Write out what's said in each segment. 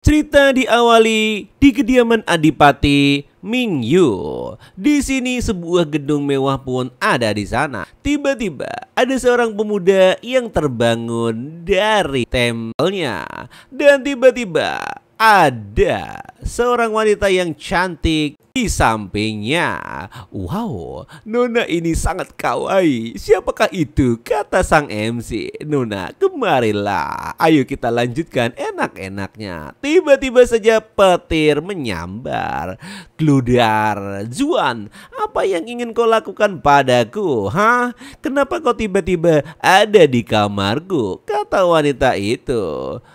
Cerita diawali di kediaman Adipati Mingyu. Di sini sebuah gedung mewah pun ada di sana. Tiba-tiba ada seorang pemuda yang terbangun dari tempelnya dan tiba-tiba ada seorang wanita yang cantik di sampingnya. Wow, Nona ini sangat kawaii. Siapakah itu? Kata sang MC. Nona, kemarilah. Ayo kita lanjutkan enak-enaknya. Tiba-tiba saja petir menyambar. Gludar, Zuan, apa yang ingin kau lakukan padaku? Hah? Kenapa kau tiba-tiba ada di kamarku? Kata wanita itu.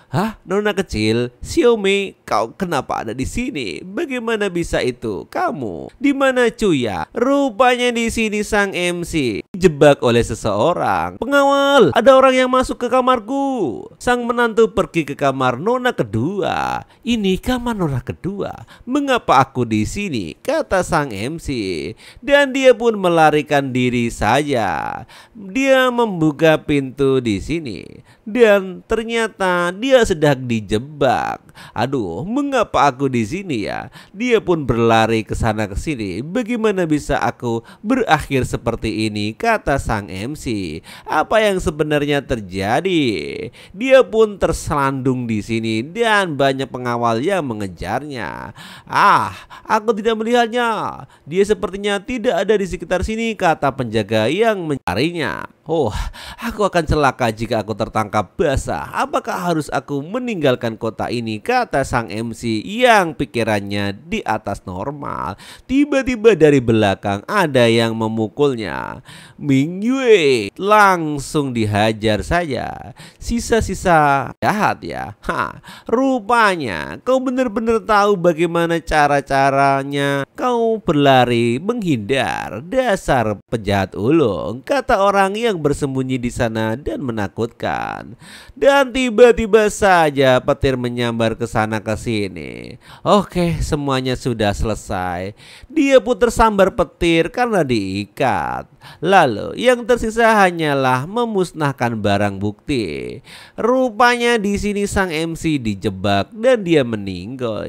Hah, Nona kecil, Xiaomi, kau kenapa ada di sini? Bagaimana bisa itu? Kamu di mana cuya? Rupanya di sini sang MC dijebak oleh seseorang. Pengawal, ada orang yang masuk ke kamarku. Sang menantu pergi ke kamar Nona kedua. Ini kamar Nona kedua. Mengapa aku di sini? Kata sang MC. Dan dia pun melarikan diri saja. Dia membuka pintu di sini. Dan ternyata dia sedang dijebak. Aduh, mengapa aku di sini ya? Dia pun berlari ke sana ke sini. Bagaimana bisa aku berakhir seperti ini? Kata sang MC. Apa yang sebenarnya terjadi? Dia pun terselandung di sini dan banyak pengawal yang mengejarnya. Ah, aku tidak melihatnya. Dia sepertinya tidak ada di sekitar sini, kata penjaga yang mencarinya. Oh, aku akan celaka jika aku tertangkap basah. Apakah harus aku meninggalkan kota ini? Kata sang MC yang pikirannya di atas normal. Tiba-tiba dari belakang ada yang memukulnya. Mingyue langsung dihajar saja. Sisa-sisa jahat ya. Rupanya kau benar-benar tahu bagaimana cara-caranya kau berlari menghindar. Dasar penjahat ulung, kata orang yang bersembunyi di sana dan menakutkan. Dan tiba-tiba saja petir menyambar ke sana ke sini. Oke, semuanya sudah selesai. Dia pun tersambar petir karena diikat. Lalu yang tersisa hanyalah memusnahkan barang bukti. Rupanya di sini sang MC dijebak dan dia meninggal.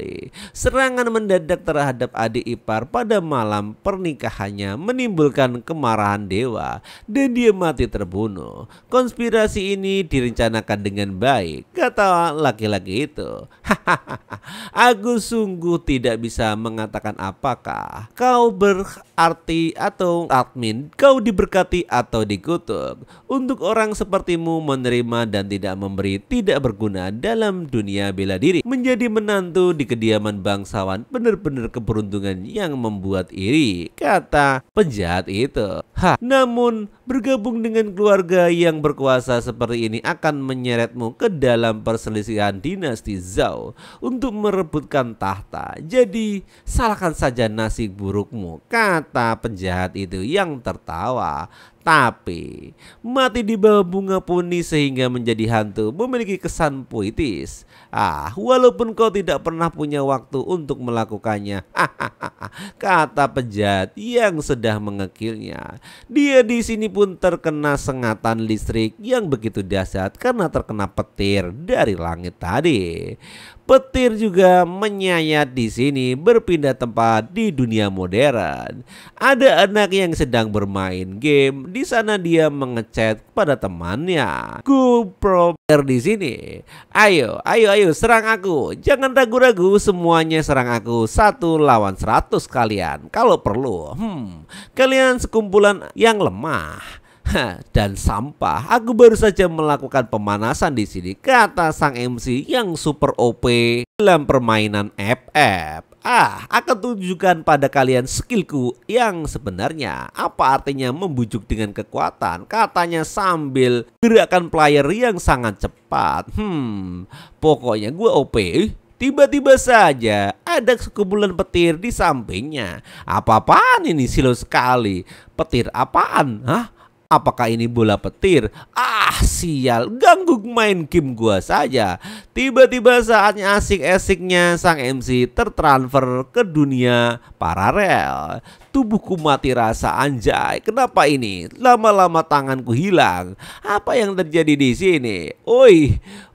Serangan mendadak terhadap adik ipar pada malam pernikahannya menimbulkan kemarahan dewa dan dia mati terbunuh. Konspirasi ini direncanakan dengan baik, kata laki-laki itu. Aku sungguh tidak bisa mengatakan apakah kau berarti atau admin, kau diberkati atau dikutuk. Untuk orang sepertimu menerima dan tidak memberi tidak berguna dalam dunia bela diri. Menjadi menantu di kediaman bangsawan benar-benar keberuntungan yang membuat iri, kata penjahat itu. Namun bergabung dengan keluarga yang berkuasa seperti ini akan menyeretmu ke dalam perselisihan dinasti Zhao untuk merebutkan tahta. Jadi salahkan saja nasib burukmu, kata penjahat itu yang tertawa. Tapi mati di bawah bunga puni sehingga menjadi hantu memiliki kesan puitis. Walaupun kau tidak pernah punya waktu untuk melakukannya, kata penjahat yang sedang mengekilnya. Dia di sini pun terkena sengatan listrik yang begitu dahsyat karena terkena petir dari langit tadi. Petir juga menyayat di sini berpindah tempat di dunia modern. Ada anak yang sedang bermain game. Di sana dia mengechat pada temannya. Ku pro player di sini. Ayo serang aku. Jangan ragu-ragu, semuanya serang aku. 1 lawan 100 kalian. Kalau perlu, kalian sekumpulan yang lemah dan sampah. Aku baru saja melakukan pemanasan di sini, kata sang MC yang super OP dalam permainan FF. Akan tunjukkan pada kalian skillku yang sebenarnya. Apa artinya membujuk dengan kekuatan? Katanya sambil gerakan player yang sangat cepat. Pokoknya gue OP. Tiba-tiba saja ada sekumpulan petir di sampingnya. Apa-apaan ini, silau sekali. Petir apaan? Apakah ini bola petir? Sial, ganggu main game gua saja. Tiba-tiba saatnya asik-asiknya sang MC tertransfer ke dunia paralel. Tubuhku mati rasa, anjay. Kenapa ini? Lama-lama tanganku hilang. Apa yang terjadi di sini?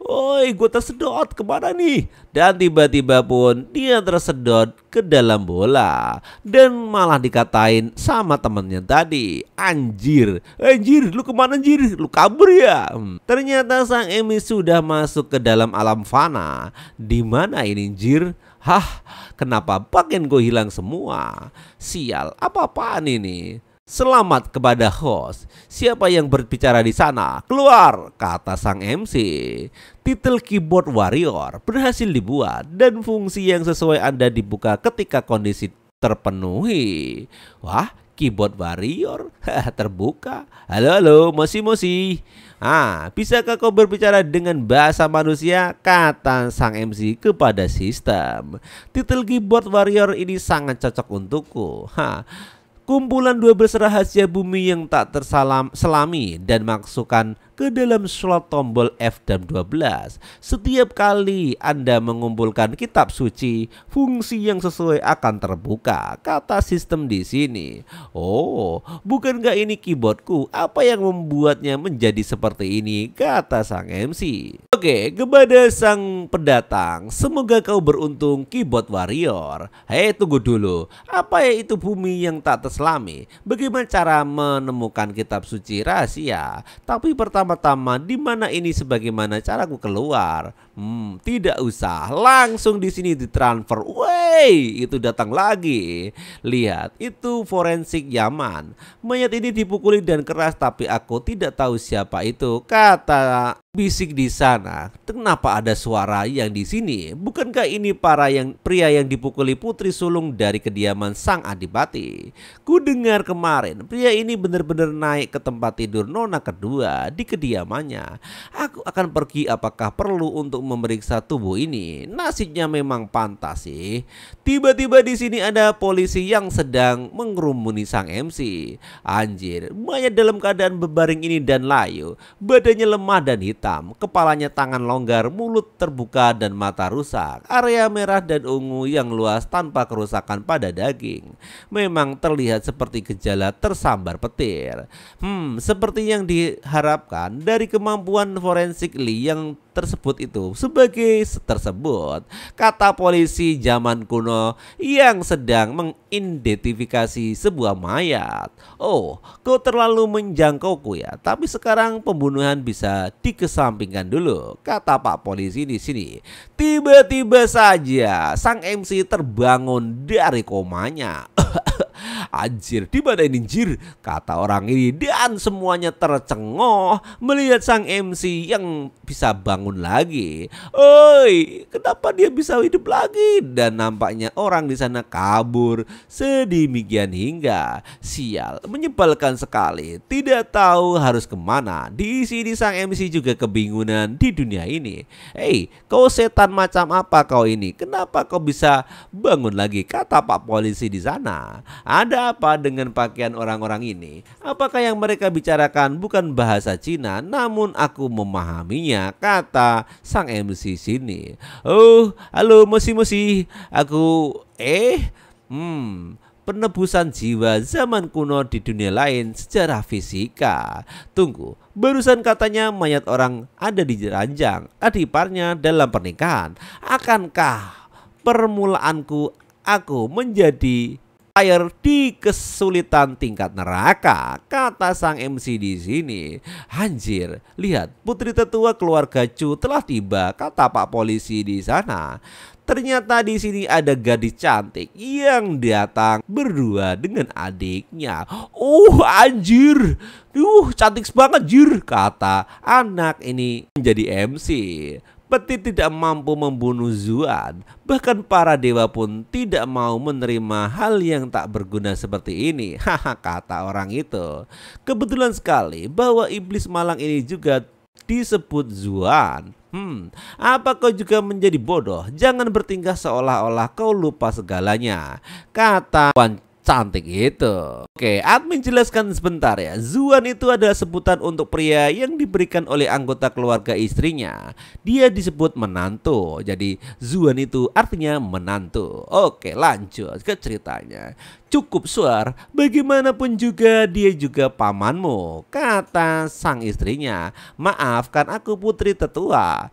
Oi, gue tersedot kemana nih? Dan tiba-tiba pun dia tersedot ke dalam bola. Dan malah dikatain sama temennya tadi, anjir, anjir, lu kemana anjir? Lu kabur ya? Ternyata sang Emi sudah masuk ke dalam alam fana. Di mana ini anjir? Hah, kenapa pakaian gue hilang semua? Sial, apa-apaan ini? Selamat kepada host. Siapa yang berbicara di sana? Keluar, kata sang MC. Titel keyboard warrior berhasil dibuat dan fungsi yang sesuai Anda dibuka ketika kondisi terpenuhi. Wah, keyboard warrior terbuka. Halo, halo, mosi. Bisakah kau berbicara dengan bahasa manusia? Kata sang MC kepada sistem. Titel keyboard warrior ini sangat cocok untukku. Kumpulan 12 rahasia bumi yang tak terselami dan masukkan ke dalam slot tombol F dan 12. Setiap kali Anda mengumpulkan kitab suci, fungsi yang sesuai akan terbuka, kata sistem di sini. Oh, bukankah ini keyboardku? Apa yang membuatnya menjadi seperti ini? Kata sang MC. Oke, kepada sang pendatang, semoga kau beruntung keyboard warrior. Hei, tunggu dulu. Apa ya itu bumi yang tak terselami? Bagaimana cara menemukan kitab suci rahasia? Tapi pertama-tama, di mana ini sebagaimana caraku keluar? Tidak usah, langsung di sini ditransfer. Wey, itu datang lagi. Lihat, itu forensik Yaman. Mayat ini dipukuli dan keras, tapi aku tidak tahu siapa itu, kata bisik di sana. Kenapa ada suara yang di sini? Bukankah ini pria yang dipukuli putri sulung dari kediaman sang adipati? Ku dengar kemarin pria ini benar-benar naik ke tempat tidur nona kedua di kediamannya. Aku akan pergi, apakah perlu untuk memeriksa tubuh ini? Nasibnya memang pantas sih. Tiba-tiba di sini ada polisi yang sedang mengerumuni sang MC. Anjir, mayat dalam keadaan berbaring ini dan layu, badannya lemah dan hitam, kepalanya tangan longgar, mulut terbuka dan mata rusak, area merah dan ungu yang luas tanpa kerusakan pada daging. Memang terlihat seperti gejala tersambar petir. Seperti yang diharapkan dari kemampuan forensik Lee yang tersebut itu sebagai tersebut, kata polisi zaman kuno yang sedang mengidentifikasi sebuah mayat. Oh, kau terlalu menjangkauku ya, tapi sekarang pembunuhan bisa dikesampingkan dulu, kata Pak Polisi di sini. Tiba-tiba saja sang MC terbangun dari komanya. Anjir, di mana ini anjir? Kata orang ini, dan semuanya tercengoh melihat sang MC yang bisa bangun lagi. Oi, kenapa dia bisa hidup lagi? Dan nampaknya orang di sana kabur sedemikian hingga. Sial, menyebalkan sekali. Tidak tahu harus kemana. Di sini sang MC juga kebingungan di dunia ini. Hei, kau setan macam apa kau ini? Kenapa kau bisa bangun lagi? Kata Pak Polisi di sana. Ada apa dengan pakaian orang-orang ini? Apakah yang mereka bicarakan bukan bahasa Cina, namun aku memahaminya, kata sang MC sini. Oh, halo mosi. Aku penebusan jiwa zaman kuno di dunia lain sejarah fisika. Tunggu, barusan katanya mayat orang ada di ranjang adiparnya dalam pernikahan. Akankah permulaanku aku menjadi air di kesulitan tingkat neraka, kata sang MC di sini. Anjir, lihat, putri tetua keluarga Chu telah tiba, kata Pak Polisi di sana. Ternyata di sini ada gadis cantik yang datang berdua dengan adiknya. Oh, anjir. Cantik banget, anjir, kata anak ini menjadi MC. Peti tidak mampu membunuh Zuan. Bahkan para dewa pun tidak mau menerima hal yang tak berguna seperti ini. Kata orang itu. Kebetulan sekali bahwa iblis malang ini juga disebut Zuan. Apa kau juga menjadi bodoh? Jangan bertingkah seolah-olah kau lupa segalanya, kata Wan cantik itu. Oke, admin jelaskan sebentar ya. Zuan itu adalah sebutan untuk pria yang diberikan oleh anggota keluarga istrinya. Dia disebut menantu. Jadi Zuan itu artinya menantu. Oke, lanjut ke ceritanya. Cukup Suar, bagaimanapun juga dia juga pamanmu, kata sang istrinya. Maaf, kan aku putri tetua.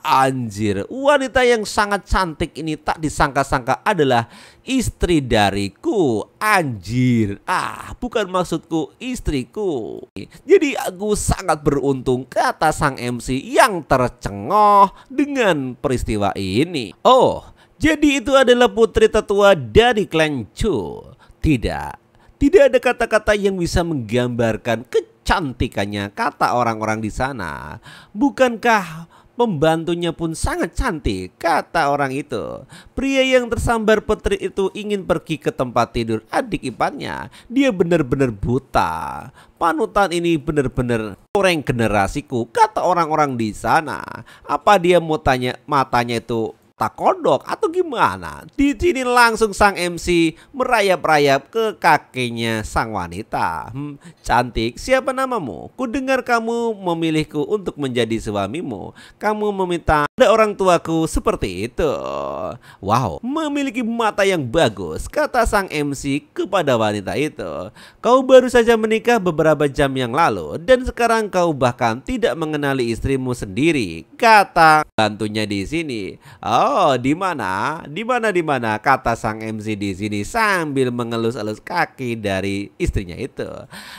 Anjir, wanita yang sangat cantik ini tak disangka-sangka adalah istri dariku. Anjir, bukan maksudku istriku. Jadi aku sangat beruntung, kata sang MC yang tercengoh dengan peristiwa ini. Oh, jadi itu adalah putri tetua dari klan Chu. Tidak ada kata-kata yang bisa menggambarkan kecantikannya, kata orang-orang di sana. Bukankah pembantunya pun sangat cantik, kata orang itu. Pria yang tersambar petir itu ingin pergi ke tempat tidur adik iparnya. Dia benar-benar buta. Panutan ini benar-benar orang generasiku, kata orang-orang di sana. Apa dia mau tanya matanya itu tak kodok atau gimana? Di sini langsung sang MC merayap-rayap ke kakinya sang wanita. Cantik, siapa namamu? Ku dengar kamu memilihku untuk menjadi suamimu. Kamu meminta ada orang tuaku seperti itu. Wow, memiliki mata yang bagus, kata sang MC kepada wanita itu. Kau baru saja menikah beberapa jam yang lalu dan sekarang kau bahkan tidak mengenali istrimu sendiri, kata bantunya di sini. Oh, di mana? Kata sang MC di sini sambil mengelus-elus kaki dari istrinya itu.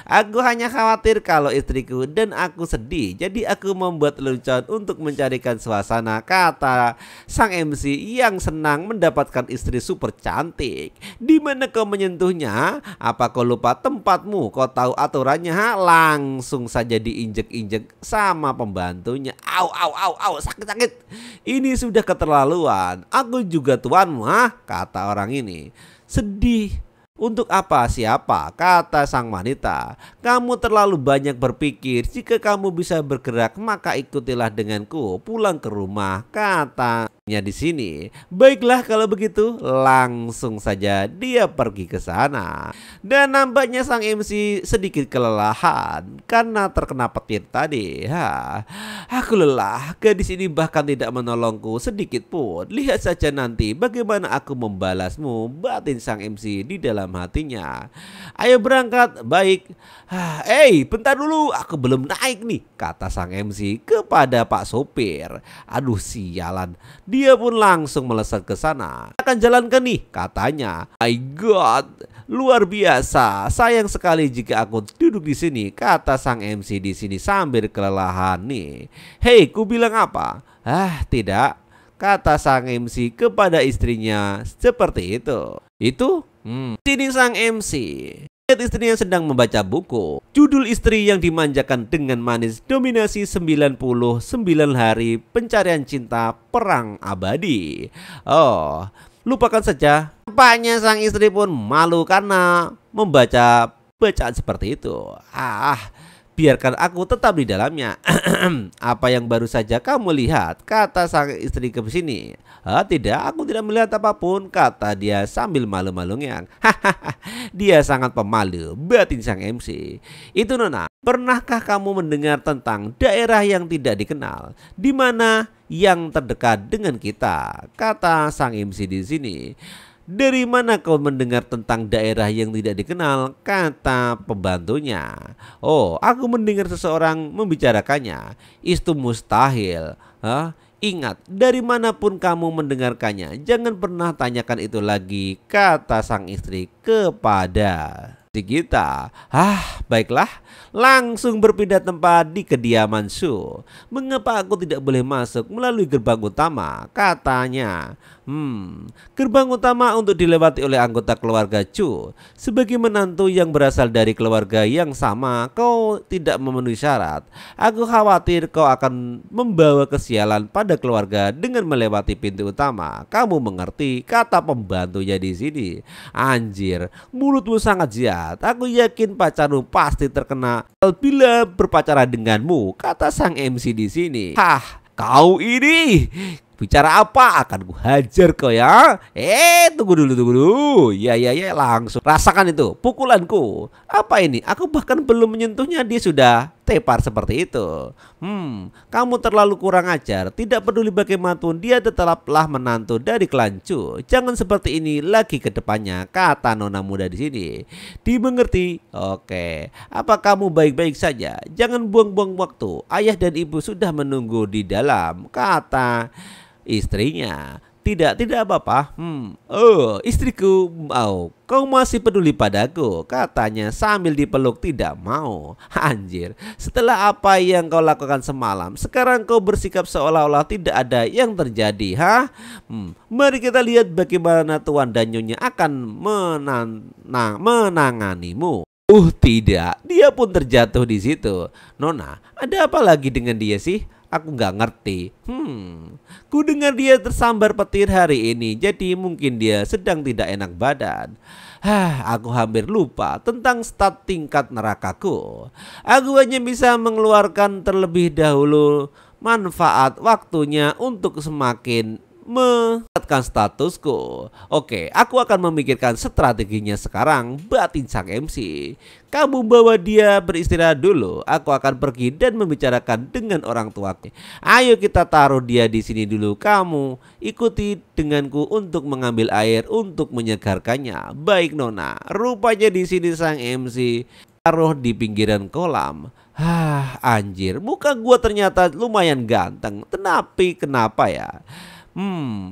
Aku hanya khawatir kalau istriku dan aku sedih, jadi aku membuat lelucon untuk mencarikan suasana, kata sang MC yang senang mendapatkan istri super cantik. Di mana kau menyentuhnya? Apa kau lupa tempatmu? Kau tahu aturannya? Langsung saja diinjek-injek sama pembantunya. Au, sakit. Ini sudah keterlaluan. Aku juga tuanmu, kata orang ini. Sedih. Untuk apa siapa? Kata sang wanita. Kamu terlalu banyak berpikir. Jika kamu bisa bergerak, maka ikutilah denganku pulang ke rumah, katanya di sini. Baiklah kalau begitu, langsung saja dia pergi ke sana. Dan nampaknya sang MC sedikit kelelahan karena terkena petir tadi. Aku lelah. Gadis ini bahkan tidak menolongku sedikit pun. Lihat saja nanti bagaimana aku membalasmu, batin sang MC di dalam hatinya. Ayo berangkat. Baik. Bentar dulu, aku belum naik nih, kata sang MC kepada Pak Sopir. Aduh sialan. Dia pun langsung melesat ke sana. Akan jalankan nih, katanya. My God, luar biasa. Sayang sekali jika aku duduk di sini, kata sang MC di sini sambil kelelahan nih. Hei, ku bilang apa? Tidak, kata sang MC kepada istrinya seperti itu. Sini sang MC. Lihat istrinya sedang membaca buku. Judul istri yang dimanjakan dengan manis, dominasi 99 hari pencarian cinta perang abadi. Oh, lupakan saja. Nampaknya sang istri pun malu karena membaca bacaan seperti itu. Biarkan aku tetap di dalamnya. Apa yang baru saja kamu lihat? Kata sang istri ke sini. Tidak, aku tidak melihat apapun, kata dia sambil malu-malunya. Dia sangat pemalu, batin sang MC. Itu Nona, pernahkah kamu mendengar tentang daerah yang tidak dikenal, di mana yang terdekat dengan kita? Kata sang MC di sini. Dari mana kau mendengar tentang daerah yang tidak dikenal? Kata pembantunya. Oh, aku mendengar seseorang membicarakannya. Itu mustahil. Ingat, dari manapun kamu mendengarkannya, jangan pernah tanyakan itu lagi, kata sang istri kepada kita. Baiklah, langsung berpindah tempat di kediaman Su. Mengapa aku tidak boleh masuk melalui gerbang utama? Katanya. Gerbang utama untuk dilewati oleh anggota keluarga Chu. Sebagai menantu yang berasal dari keluarga yang sama, kau tidak memenuhi syarat. Aku khawatir kau akan membawa kesialan pada keluarga dengan melewati pintu utama. Kamu mengerti? Kata pembantunya di sini. Anjir, mulutmu sangat jahat. Aku yakin pacarmu pasti terkena bila berpacaran denganmu, kata sang MC di sini. Kau ini bicara apa? Akan ku hajar kau ya. Tunggu dulu. Ya, langsung rasakan itu pukulanku. Apa ini? Aku bahkan belum menyentuhnya, dia sudah tepar seperti itu. Kamu terlalu kurang ajar. Tidak peduli bagaimanapun dia tetaplah menantu dari klan Chu. Jangan seperti ini lagi ke depannya, kata nona muda di sini. Dimengerti? Oke. Apa kamu baik-baik saja? Jangan buang-buang waktu. Ayah dan ibu sudah menunggu di dalam, kata istrinya. Tidak apa-apa. Oh, istriku, kau masih peduli padaku, katanya sambil dipeluk. Tidak mau. Anjir, setelah apa yang kau lakukan semalam, sekarang kau bersikap seolah-olah tidak ada yang terjadi, Mari kita lihat bagaimana Tuan dan Nyonya akan menanganimu. Tidak, dia pun terjatuh di situ. Nona, ada apa lagi dengan dia sih? Aku nggak ngerti. Ku dengar dia tersambar petir hari ini, jadi mungkin dia sedang tidak enak badan. Aku hampir lupa tentang stat tingkat nerakaku. Aku hanya bisa mengeluarkan terlebih dahulu manfaat waktunya untuk semakin meningkatkan statusku. Oke, aku akan memikirkan strateginya sekarang, batin sang MC. Kamu bawa dia beristirahat dulu. Aku akan pergi dan membicarakan dengan orang tuaku. Ayo kita taruh dia di sini dulu. Kamu ikuti denganku untuk mengambil air untuk menyegarkannya. Baik nona. Rupanya di sini sang MC taruh di pinggiran kolam. Anjir, muka gua ternyata lumayan ganteng. Tapi kenapa ya?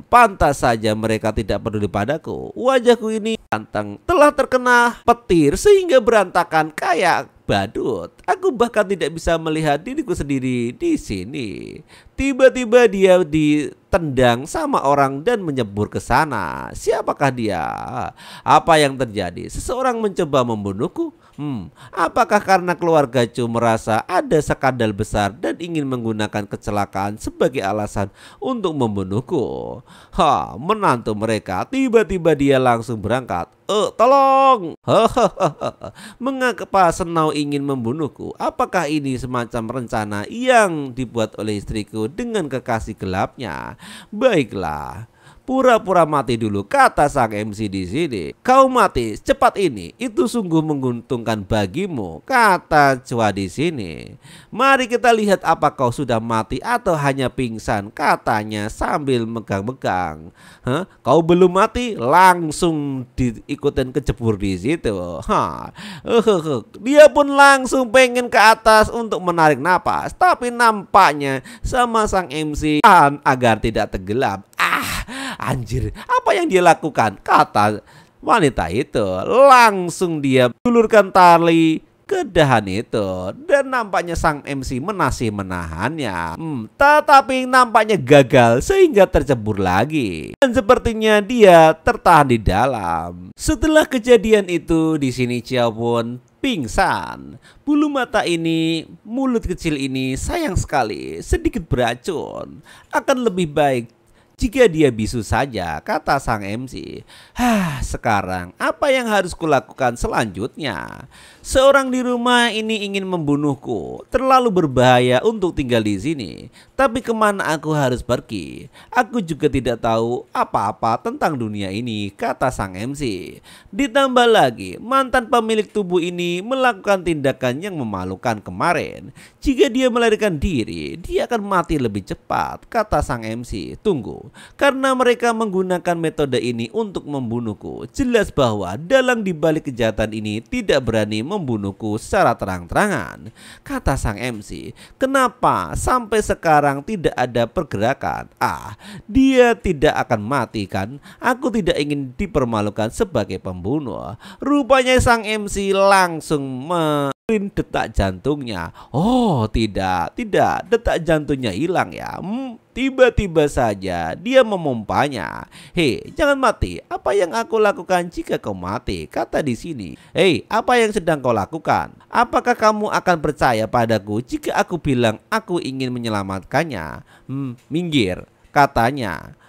Pantas saja mereka tidak peduli padaku. Wajahku ini ganteng telah terkena petir sehingga berantakan kayak badut. Aku bahkan tidak bisa melihat diriku sendiri di sini. Tiba-tiba dia ditendang sama orang dan menyebur ke sana. Siapakah dia? Apa yang terjadi? Seseorang mencoba membunuhku? Apakah karena keluarga Chu merasa ada skandal besar dan ingin menggunakan kecelakaan sebagai alasan untuk membunuhku? Menantu mereka. Tiba-tiba dia langsung berangkat. Tolong! Mengapa Senau ingin membunuhku? Apakah ini semacam rencana yang dibuat oleh istriku dengan kekasih gelapnya? Baiklah. Pura-pura mati dulu, kata sang MC di sini. Kau mati cepat ini, itu sungguh menguntungkan bagimu, kata Chua di sini. Mari kita lihat apa kau sudah mati atau hanya pingsan, katanya sambil megang-megang. Kau belum mati, langsung diikutin kecebur di situ. Dia pun langsung pengen ke atas untuk menarik napas, tapi nampaknya sama sang MC agar tidak tenggelam. Anjir, apa yang dia lakukan? Kata wanita itu. Langsung dia ulurkan tali ke dahan itu. Dan nampaknya sang MC masih menahannya. Tetapi nampaknya gagal sehingga tercebur lagi. Dan sepertinya dia tertahan di dalam. Setelah kejadian itu, di sini Xiao pun pingsan. Bulu mata ini, mulut kecil ini sayang sekali, sedikit beracun. Akan lebih baik jika dia bisu saja, kata sang MC. Sekarang apa yang harus kulakukan selanjutnya? Seorang di rumah ini ingin membunuhku. Terlalu berbahaya untuk tinggal di sini. Tapi kemana aku harus pergi? Aku juga tidak tahu apa-apa tentang dunia ini, kata sang MC. Ditambah lagi, mantan pemilik tubuh ini melakukan tindakan yang memalukan kemarin. Jika dia melarikan diri, dia akan mati lebih cepat, kata sang MC. Tunggu, karena mereka menggunakan metode ini untuk membunuhku. Jelas bahwa dalang dibalik kejahatan ini tidak berani membunuhku secara terang-terangan, kata sang MC. Kenapa sampai sekarang tidak ada pergerakan? Dia tidak akan mati kan? Aku tidak ingin dipermalukan sebagai pembunuh. Rupanya sang MC langsung detak jantungnya. Tidak, detak jantungnya hilang ya. Tiba-tiba saja dia memompanya. Jangan mati. Apa yang aku lakukan jika kau mati? Kata di sini. Apa yang sedang kau lakukan? Apakah kamu akan percaya padaku jika aku bilang aku ingin menyelamatkannya? Minggir, katanya.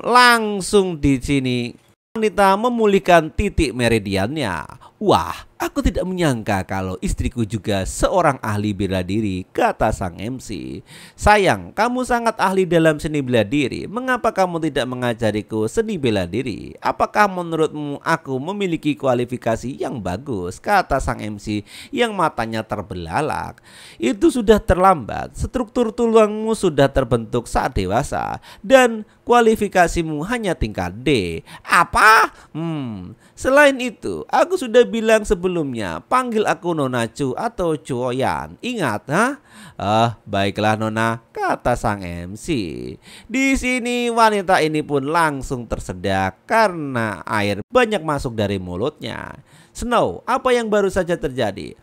Langsung di sini wanita memulihkan titik meridiannya. Wah, aku tidak menyangka kalau istriku juga seorang ahli bela diri, kata sang MC. Sayang, kamu sangat ahli dalam seni bela diri. Mengapa kamu tidak mengajariku seni bela diri? Apakah menurutmu aku memiliki kualifikasi yang bagus? Kata sang MC yang matanya terbelalak. Itu sudah terlambat. Struktur tulangmu sudah terbentuk saat dewasa dan kualifikasimu hanya tingkat D. Apa? Selain itu, aku sudah bilang sebelumnya, panggil aku Nona Chu atau Chuoyan. Ingat, baiklah Nona, kata sang MC. Di sini wanita ini pun langsung tersedak karena air banyak masuk dari mulutnya. Snow, apa yang baru saja terjadi?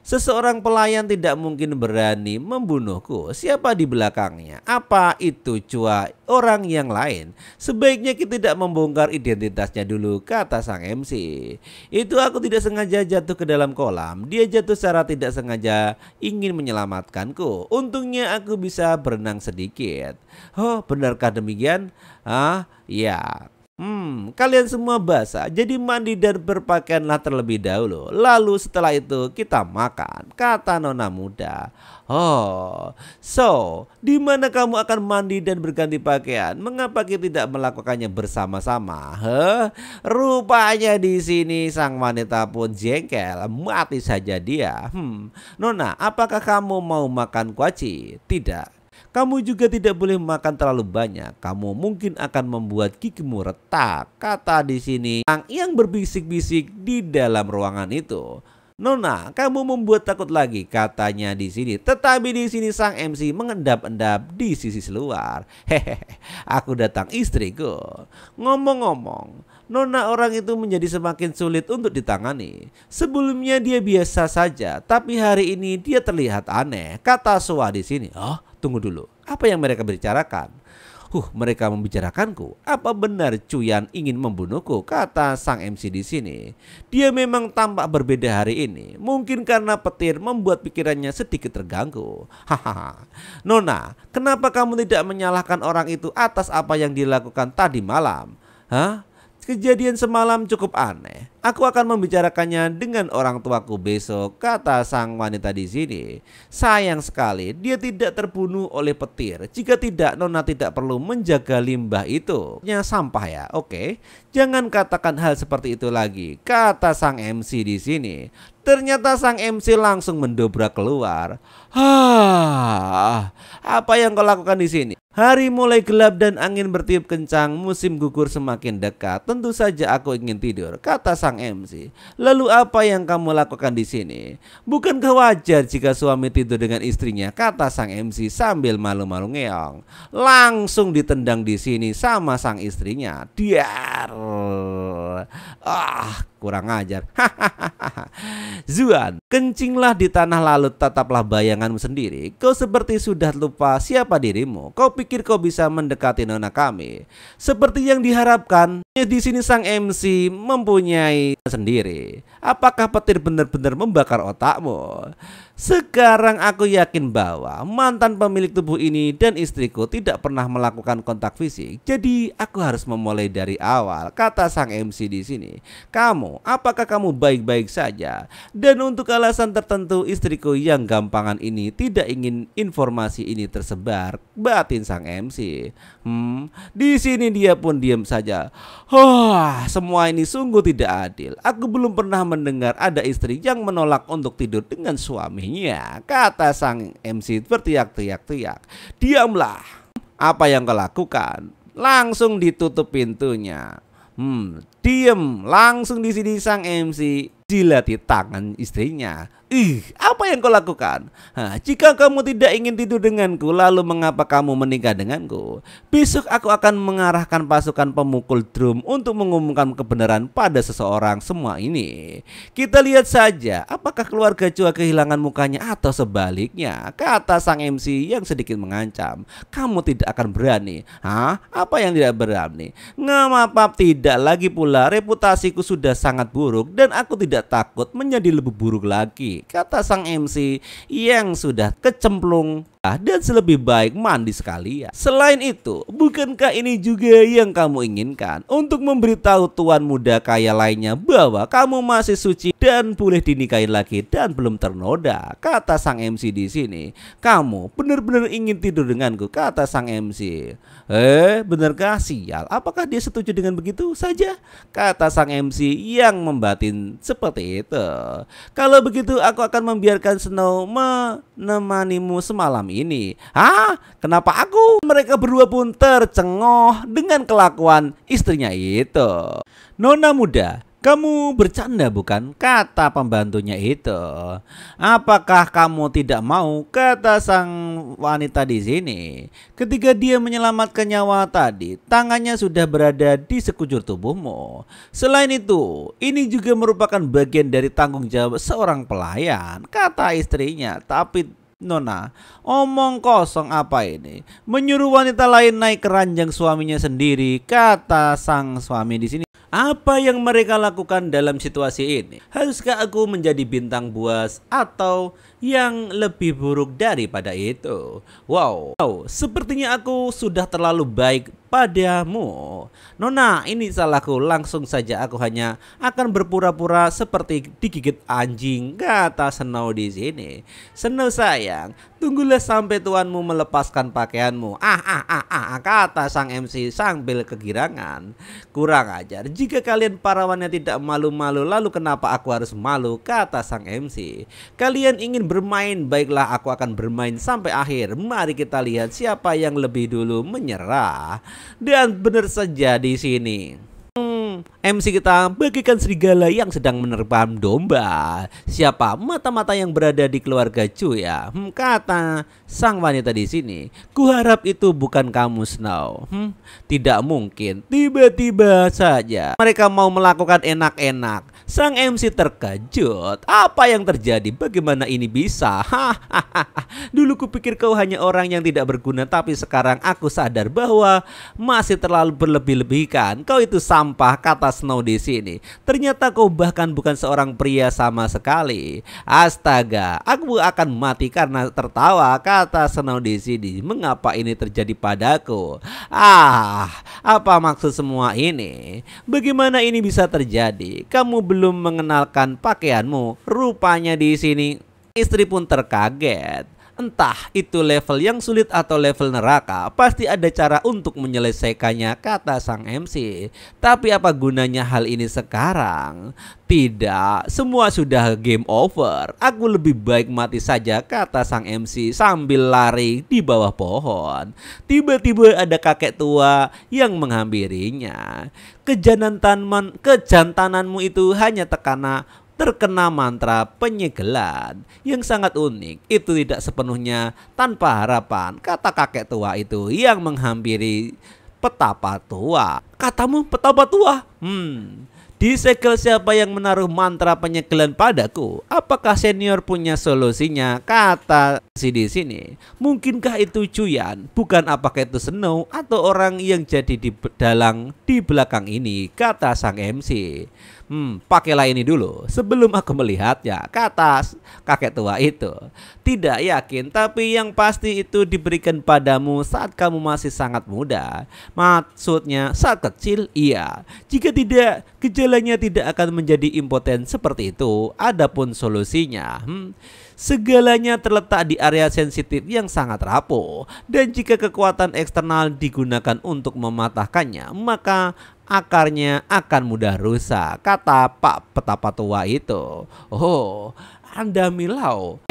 Seseorang pelayan tidak mungkin berani membunuhku. Siapa di belakangnya? Apa itu Chua orang yang lain? Sebaiknya kita tidak membongkar identitasnya dulu, kata sang MC. Itu aku tidak sengaja jatuh ke dalam kolam. Dia jatuh secara tidak sengaja ingin menyelamatkanku. Untungnya aku bisa berenang sedikit. Oh, benarkah demikian? Ya. Kalian semua basah, jadi mandi dan berpakaianlah terlebih dahulu. Lalu setelah itu kita makan, kata nona muda. Oh, di mana kamu akan mandi dan berganti pakaian? Mengapa kita tidak melakukannya bersama-sama? Rupanya di sini sang wanita pun jengkel, mati saja dia. Nona, apakah kamu mau makan kuaci? Tidak. Kamu juga tidak boleh makan terlalu banyak. Kamu mungkin akan membuat gigimu retak, kata di sini yang berbisik-bisik di dalam ruangan itu. Nona, kamu membuat takut lagi, katanya di sini. Tetapi di sini sang MC mengendap-endap di sisi luar. Aku datang istriku. Ngomong-ngomong, Nona orang itu menjadi semakin sulit untuk ditangani. Sebelumnya dia biasa saja, tapi hari ini dia terlihat aneh, kata Sua di sini. Tunggu dulu, apa yang mereka bicarakan? Mereka membicarakanku. Apa benar Chuyan ingin membunuhku? Kata sang MC di sini. Dia memang tampak berbeda hari ini. Mungkin karena petir membuat pikirannya sedikit terganggu. Nona, kenapa kamu tidak menyalahkan orang itu atas apa yang dilakukan tadi malam? Kejadian semalam cukup aneh. Aku akan membicarakannya dengan orang tuaku besok, kata sang wanita di sini. Sayang sekali dia tidak terbunuh oleh petir. Jika tidak, Nona tidak perlu menjaga limbah itu. Sampah ya, oke. Jangan katakan hal seperti itu lagi, kata sang MC di sini. Ternyata sang MC langsung mendobrak keluar. Apa yang kau lakukan di sini? Hari mulai gelap dan angin bertiup kencang, musim gugur semakin dekat. Tentu saja aku ingin tidur, kata sang MC. Lalu apa yang kamu lakukan di sini? Bukankah wajar jika suami tidur dengan istrinya, kata sang MC sambil malu-malu ngeong. Langsung ditendang di sini sama sang istrinya. Diar. Kurang ajar. Zuan, kencinglah di tanah lalu tataplah bayanganmu sendiri. Kau seperti sudah lupa siapa dirimu. Kau pikir kau bisa mendekati nona kami? Seperti yang diharapkan, di sini sang MC mempunyai sendiri. Apakah petir benar-benar membakar otakmu? Sekarang aku yakin bahwa mantan pemilik tubuh ini dan istriku tidak pernah melakukan kontak fisik. Jadi aku harus memulai dari awal, kata sang MC di sini. Apakah kamu baik-baik saja? Dan untuk alasan tertentu istriku yang gampangan ini tidak ingin informasi ini tersebar, batin sang MC. Di sini dia pun diam saja. Semua ini sungguh tidak adil. Aku belum pernah mendengar ada istri yang menolak untuk tidur dengan suaminya, kata sang MC berteriak-teriak. Diamlah. Apa yang kau lakukan? Langsung ditutup pintunya. Diem. Langsung di sini sang MC dilati tangan istrinya. Apa yang kau lakukan? Jika kamu tidak ingin tidur denganku, lalu mengapa kamu menikah denganku? Besok aku akan mengarahkan pasukan pemukul drum untuk mengumumkan kebenaran pada seseorang semua ini. Kita lihat saja apakah keluarga Chua kehilangan mukanya atau sebaliknya, kata sang MC yang sedikit mengancam. Kamu tidak akan berani. Apa yang tidak berani? Ngamapap tidak lagi pula, reputasiku sudah sangat buruk dan aku tidak takut menjadi lebih buruk lagi, kata sang MC yang sudah kecemplung dan selebih baik mandi sekalian. Selain itu, bukankah ini juga yang kamu inginkan untuk memberitahu tuan muda kaya lainnya bahwa kamu masih suci dan boleh dinikahi lagi dan belum ternoda? Kata sang MC di sini. Kamu benar-benar ingin tidur denganku, kata sang MC. Benarkah? Sial. Apakah dia setuju dengan begitu saja? Kata sang MC yang membatin seperti itu. Kalau begitu aku akan membiarkan Snow menemanimu semalam ini. Hah? Kenapa aku? Mereka berdua pun tercengoh dengan kelakuan istrinya itu. Nona muda, kamu bercanda bukan? Kata pembantunya itu. Apakah kamu tidak mau? Kata sang wanita di sini. Ketika dia menyelamatkan nyawa tadi, tangannya sudah berada di sekujur tubuhmu. Selain itu, ini juga merupakan bagian dari tanggung jawab seorang pelayan, kata istrinya. Tapi Nona, omong kosong apa ini? Menyuruh wanita lain naik ke ranjang suaminya sendiri, kata sang suami di sini. Apa yang mereka lakukan dalam situasi ini? Haruskah aku menjadi bintang buas atau yang lebih buruk daripada itu? Wow, sepertinya aku sudah terlalu baik padamu. Nona, ini salahku. Langsung saja aku hanya akan berpura-pura seperti digigit anjing, kata Snow di sini. Snow sayang, tunggulah sampai tuanmu melepaskan pakaianmu. Kata sang MC sambil kegirangan. Kurang ajar. Jika kalian para wanita tidak malu-malu, lalu kenapa aku harus malu? Kata sang MC. Kalian ingin bermain, baiklah aku akan bermain sampai akhir. Mari kita lihat siapa yang lebih dulu menyerah. Dan benar saja di sini. MC kita bagikan serigala yang sedang menerbang domba. Siapa mata-mata yang berada di keluarga Chu ya? Kata sang wanita di sini. Kuharap itu bukan kamu, Snow. Tidak mungkin. Tiba-tiba saja mereka mau melakukan enak-enak. Sang MC terkejut. Apa yang terjadi? Bagaimana ini bisa? Dulu kupikir kau hanya orang yang tidak berguna, tapi sekarang aku sadar bahwa masih terlalu berlebih-lebihkan. Kau itu sampah, kata Snow di sini. Ternyata kau bahkan bukan seorang pria sama sekali. Astaga, aku akan mati karena tertawa, kata Snow di sini. Mengapa ini terjadi padaku? Apa maksud semua ini? Bagaimana ini bisa terjadi? Kamu belum mengenalkan pakaianmu. Rupanya di sini istri pun terkaget. Entah itu level yang sulit atau level neraka, pasti ada cara untuk menyelesaikannya, kata sang MC. Tapi apa gunanya hal ini sekarang? Tidak, semua sudah game over. Aku lebih baik mati saja, kata sang MC sambil lari di bawah pohon. Tiba-tiba ada kakek tua yang menghampirinya. Kejantananmu itu hanya terkena mantra penyegelan yang sangat unik. Itu tidak sepenuhnya tanpa harapan, kata kakek tua itu yang menghampiri petapa tua. Katamu petapa tua? Disegel siapa yang menaruh mantra penyegelan padaku? Apakah senior punya solusinya? Kata si di sini. Mungkinkah itu Cuyan? Bukan apakah itu Snow atau orang yang jadi dalang di belakang ini? Kata sang MC. Pakailah ini dulu sebelum aku melihatnya, kata kakek tua itu. Tidak yakin, tapi yang pasti itu diberikan padamu saat kamu masih sangat muda. Maksudnya saat kecil, iya. Jika tidak, gejalanya tidak akan menjadi impoten seperti itu. Adapun solusinya, segalanya terletak di area sensitif yang sangat rapuh. Dan jika kekuatan eksternal digunakan untuk mematahkannya, maka akarnya akan mudah rusak, kata Pak Petapa tua itu. Oh, Anda Milau?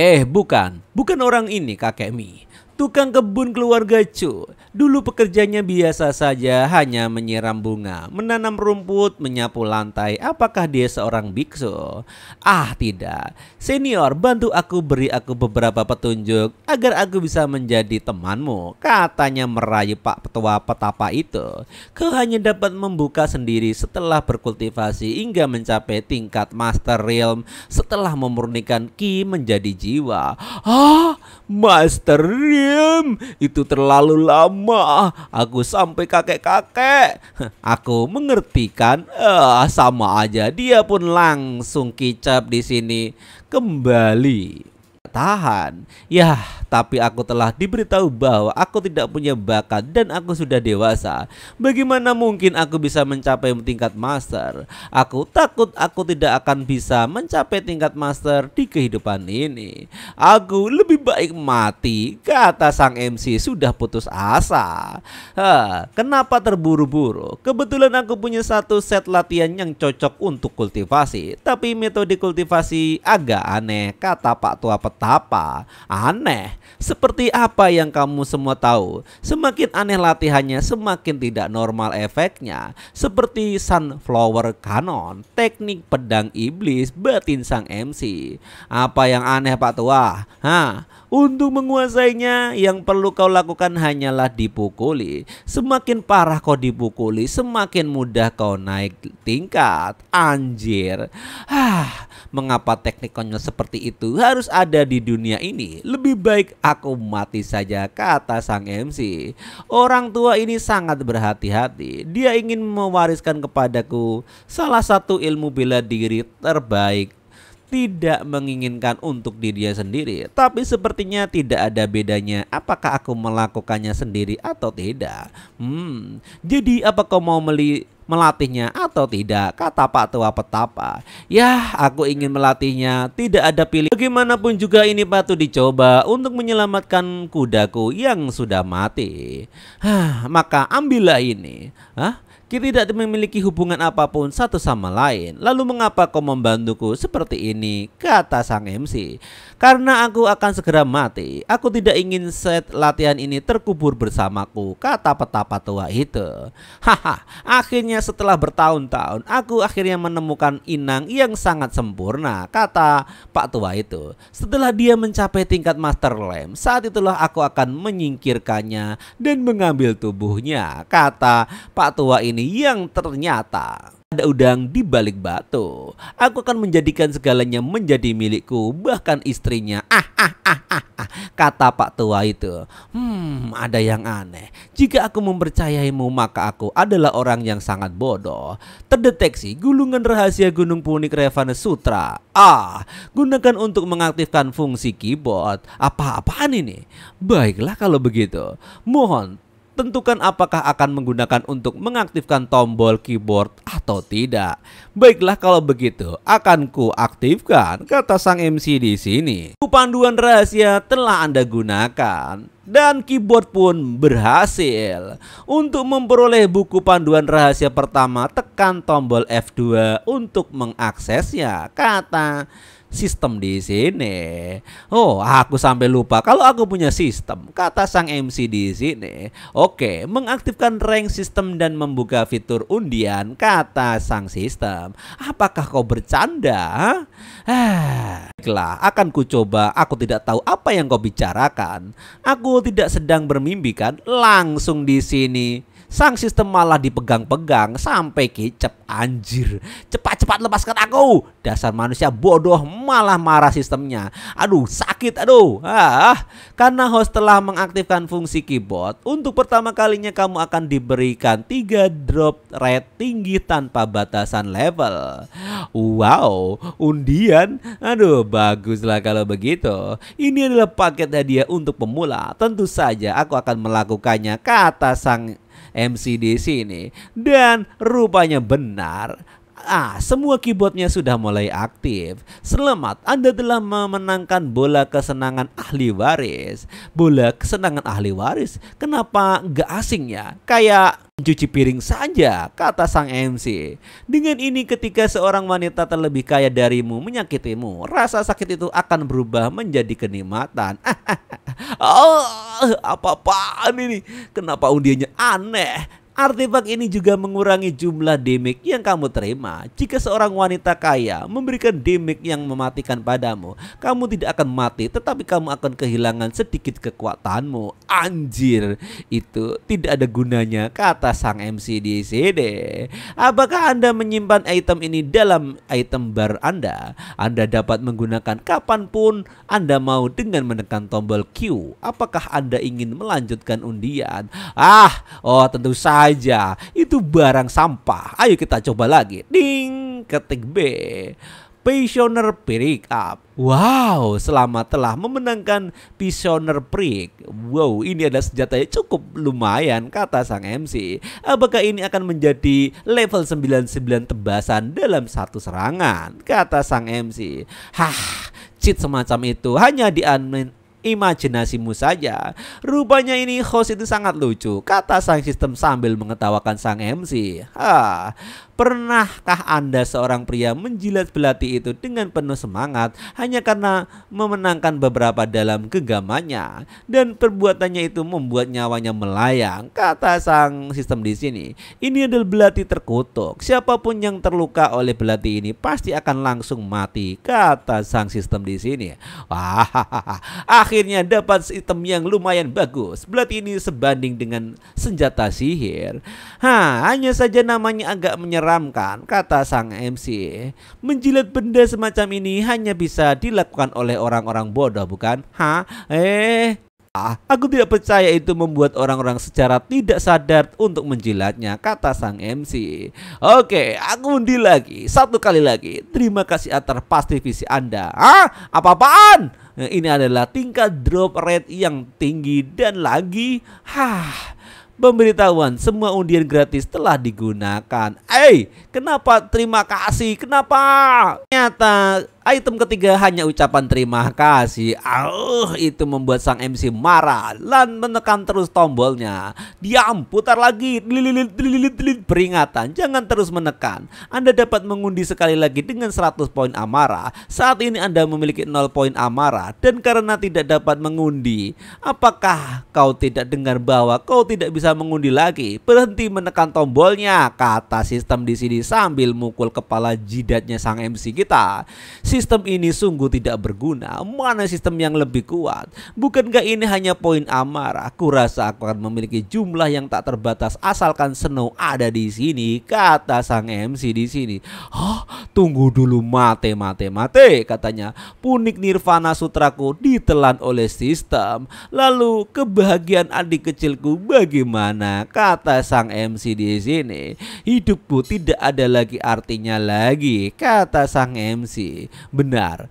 Bukan orang ini, kakek Mi. Tukang kebun keluarga Chu. Dulu pekerjaannya biasa saja, hanya menyiram bunga, menanam rumput, menyapu lantai. Apakah dia seorang biksu? Tidak. Senior, bantu aku, beri aku beberapa petunjuk agar aku bisa menjadi temanmu, katanya merayu Pak Tua Petapa itu. Kau hanya dapat membuka sendiri setelah berkultivasi hingga mencapai tingkat Master Realm setelah memurnikan Ki menjadi jiwa. Master Realm? Itu terlalu lama. Aku sampai kakek-kakek. Aku mengerti kan? Sama aja. Dia pun langsung kicap di sini kembali. tahan. Yah, tapi aku telah diberitahu bahwa aku tidak punya bakat dan aku sudah dewasa. Bagaimana mungkin aku bisa mencapai tingkat master? Aku takut aku tidak akan bisa mencapai tingkat master di kehidupan ini. Aku lebih baik mati, kata sang MC sudah putus asa. Kenapa terburu-buru? Kebetulan aku punya satu set latihan yang cocok untuk kultivasi, tapi metode kultivasi agak aneh, kata Pak Tua Petapa. Aneh? Seperti apa yang kamu semua tahu? Semakin aneh latihannya, semakin tidak normal efeknya. Seperti Sunflower Cannon, teknik pedang iblis, batin sang MC. Apa yang aneh, Pak Tua? Untuk menguasainya, yang perlu kau lakukan hanyalah dipukuli. Semakin parah kau dipukuli, semakin mudah kau naik tingkat. Anjir. Mengapa teknik konyol seperti itu harus ada di dunia ini? Lebih baik aku mati saja, kata sang MC. Orang tua ini sangat berhati-hati. Dia ingin mewariskan kepadaku salah satu ilmu bela diri terbaik. Tidak menginginkan untuk dirinya sendiri, tapi sepertinya tidak ada bedanya apakah aku melakukannya sendiri atau tidak. Jadi apa kau mau melatihnya atau tidak, kata Pak Tua Petapa. Yah, aku ingin melatihnya, tidak ada pilihan. Bagaimanapun juga ini patut dicoba untuk menyelamatkan kudaku yang sudah mati. Maka ambillah ini. Kita tidak memiliki hubungan apapun satu sama lain. Lalu mengapa kau membantuku seperti ini, kata sang MC. Karena aku akan segera mati. Aku tidak ingin set latihan ini terkubur bersamaku, kata petapa tua itu. Akhirnya setelah bertahun-tahun, aku akhirnya menemukan inang yang sangat sempurna, kata Pak Tua itu. Setelah dia mencapai tingkat Master Lamb, saat itulah aku akan menyingkirkannya dan mengambil tubuhnya, kata Pak Tua ini yang ternyata ada udang di balik batu. Aku akan menjadikan segalanya menjadi milikku, bahkan istrinya. Kata Pak Tua itu. Ada yang aneh. Jika aku mempercayaimu, maka aku adalah orang yang sangat bodoh. Terdeteksi gulungan rahasia Gunung Punik Revana Sutra. Gunakan untuk mengaktifkan fungsi keyboard. Apa-apaan ini? Baiklah kalau begitu. Mohon tentukan apakah akan menggunakan untuk mengaktifkan tombol keyboard atau tidak. Baiklah kalau begitu, akan ku aktifkan, kata sang MC di sini. Panduan rahasia telah Anda gunakan dan keyboard pun berhasil. Untuk memperoleh buku panduan rahasia pertama, tekan tombol F2 untuk mengaksesnya, kata sistem di sini. Aku sampai lupa kalau aku punya sistem, kata sang MC di sini. Oke, mengaktifkan rank sistem dan membuka fitur undian, kata sang sistem. Apakah kau bercanda? Baiklah, akan ku coba. Aku tidak tahu apa yang kau bicarakan. Aku tidak sedang bermimpi kan? Langsung di sini sang sistem malah dipegang-pegang sampai kicep. Anjir, cepat-cepat lepaskan aku. Dasar manusia bodoh, malah marah sistemnya. Aduh, sakit, aduh. Karena host telah mengaktifkan fungsi keyboard, untuk pertama kalinya kamu akan diberikan 3 drop rate tinggi tanpa batasan level. Wow, undian. Aduh, baguslah kalau begitu. Ini adalah paket hadiah untuk pemula. Tentu saja aku akan melakukannya, kata sang MC di sini. Dan rupanya benar. Semua keyboardnya sudah mulai aktif. Selamat, Anda telah memenangkan bola kesenangan ahli waris. Bola kesenangan ahli waris? Kenapa nggak asing ya? Kayak cuci piring saja, kata sang MC. Dengan ini ketika seorang wanita terlebih kaya darimu menyakitimu, rasa sakit itu akan berubah menjadi kenikmatan. Apa-apaan ini? Kenapa undiannya aneh? Artefak ini juga mengurangi jumlah damage yang kamu terima. Jika seorang wanita kaya memberikan damage yang mematikan padamu, kamu tidak akan mati, tetapi kamu akan kehilangan sedikit kekuatanmu. Anjir, itu tidak ada gunanya, kata sang MC di sini. Apakah Anda menyimpan item ini dalam item bar Anda? Anda dapat menggunakan kapanpun Anda mau dengan menekan tombol Q. Apakah Anda ingin melanjutkan undian? Tentu saja, itu barang sampah. Ayo kita coba lagi. Ding, ketik B. Passioner Pick Up. Wow, selamat telah memenangkan Passioner Pick. Wow, ini adalah senjata yang cukup lumayan, kata sang MC. Apakah ini akan menjadi level 99 tebasan dalam satu serangan, kata sang MC. Hah, cheat semacam itu hanya di imajinasimu saja. Rupanya ini host itu sangat lucu, kata sang sistem sambil mengetawakan sang MC. Pernahkah Anda seorang pria menjilat belati itu dengan penuh semangat hanya karena memenangkan beberapa dalam genggamannya dan perbuatannya itu membuat nyawanya melayang, kata sang sistem di sini. Ini adalah belati terkutuk. Siapapun yang terluka oleh belati ini pasti akan langsung mati, kata sang sistem di sini. Akhirnya dapat sistem yang lumayan bagus. Belati ini sebanding dengan senjata sihir. Hanya saja namanya agak menyeramkan, kata sang MC. Menjilat benda semacam ini hanya bisa dilakukan oleh orang-orang bodoh, bukan? Aku tidak percaya itu membuat orang-orang secara tidak sadar untuk menjilatnya, kata sang MC. Oke, aku undi lagi, satu kali lagi. Terima kasih atas pastifisi Anda. Apa-apaan? Ini adalah tingkat drop rate yang tinggi dan lagi pemberitahuan semua undian gratis telah digunakan. Kenapa terima kasih? Kenapa? Ternyata item ketiga hanya ucapan terima kasih. Itu membuat sang MC marah dan menekan terus tombolnya. Diam, putar lagi. Peringatan, jangan terus menekan. Anda dapat mengundi sekali lagi dengan 100 poin amarah. Saat ini Anda memiliki 0 poin amarah dan karena tidak dapat mengundi, apakah kau tidak dengar bahwa kau tidak bisa mengundi lagi? Berhenti menekan tombolnya, kata sistem di sini sambil mukul kepala jidatnya sang MC kita. Sistem ini sungguh tidak berguna. Mana sistem yang lebih kuat? Bukankah ini hanya poin amarah? Kurasa aku akan memiliki jumlah yang tak terbatas asalkan Snow ada di sini, kata sang MC di sini. Tunggu dulu, mate, katanya. Punik Nirvana Sutraku ditelan oleh sistem. Lalu kebahagiaan adik kecilku bagaimana? Kata sang MC di sini. Hidupku tidak ada lagi artinya lagi, kata sang MC. Benar.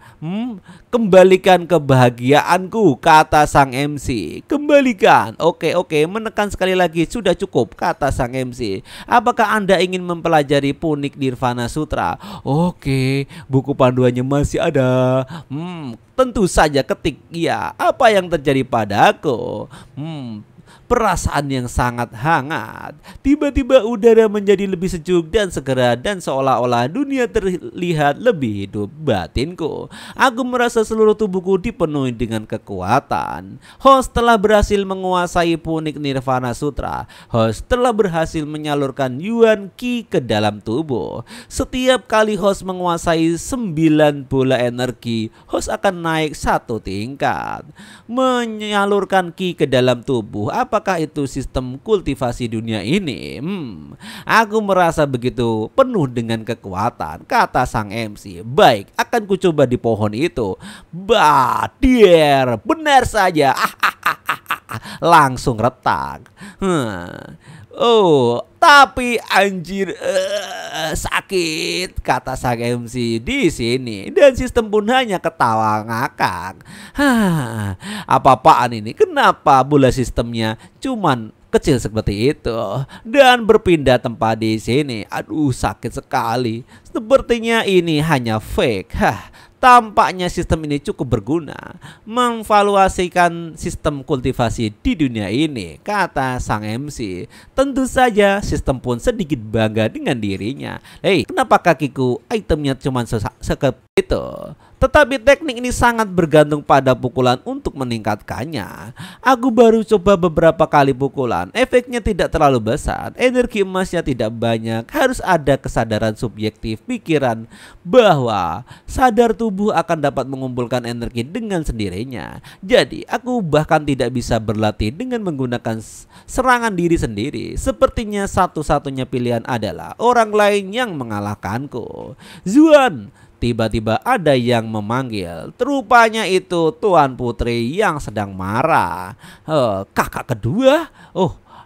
Kembalikan kebahagiaanku, kata sang MC. Kembalikan. Oke, menekan sekali lagi sudah cukup, kata sang MC. Apakah Anda ingin mempelajari Punik Nirvana Sutra? Oke, buku panduannya masih ada. Tentu saja ketik ya. Apa yang terjadi padaku? Perasaan yang sangat hangat. Tiba-tiba udara menjadi lebih sejuk dan segera dan seolah-olah dunia terlihat lebih hidup. Batinku, aku merasa seluruh tubuhku dipenuhi dengan kekuatan. Host telah berhasil menguasai Punik Nirvana Sutra. Host telah berhasil menyalurkan Yuan Qi ke dalam tubuh. Setiap kali host menguasai 9 bola energi, host akan naik 1 tingkat. Menyalurkan Qi ke dalam tubuh, apakah itu sistem kultivasi dunia ini? Aku merasa begitu penuh dengan kekuatan, kata sang MC. Baik, akan kucoba di pohon itu. Benar saja. Langsung retak. Tapi anjir, sakit, kata sang MC di sini. Dan sistem pun hanya ketawa ngakak. Apa-apaan ini? Kenapa bola sistemnya cuman kecil seperti itu dan berpindah tempat di sini? Aduh, sakit sekali. Sepertinya ini hanya fake. Tampaknya sistem ini cukup berguna memvaluasikan sistem kultivasi di dunia ini, kata sang MC. Tentu saja sistem pun sedikit bangga dengan dirinya. Kenapa kakiku itemnya cuma sekep itu? Tetapi teknik ini sangat bergantung pada pukulan untuk meningkatkannya. Aku baru coba beberapa kali pukulan, efeknya tidak terlalu besar, energi emasnya tidak banyak. Harus ada kesadaran subjektif pikiran bahwa sadar tubuh akan dapat mengumpulkan energi dengan sendirinya. Jadi aku bahkan tidak bisa berlatih dengan menggunakan serangan diri sendiri. Sepertinya satu-satunya pilihan adalah orang lain yang mengalahkanku. Zuan! Tiba-tiba ada yang memanggil. Rupanya itu Tuan Putri yang sedang marah. Kakak kedua?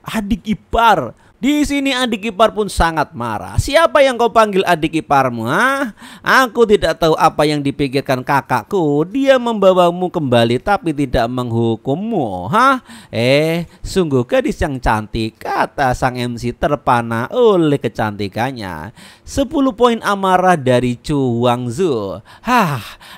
Adik ipar. Di sini adik ipar pun sangat marah. Siapa yang kau panggil adik iparmu? Aku tidak tahu apa yang dipikirkan kakakku. Dia membawamu kembali tapi tidak menghukummu. Sungguh gadis yang cantik, kata sang MC terpana oleh kecantikannya. 10 poin amarah dari Chu Wangzu.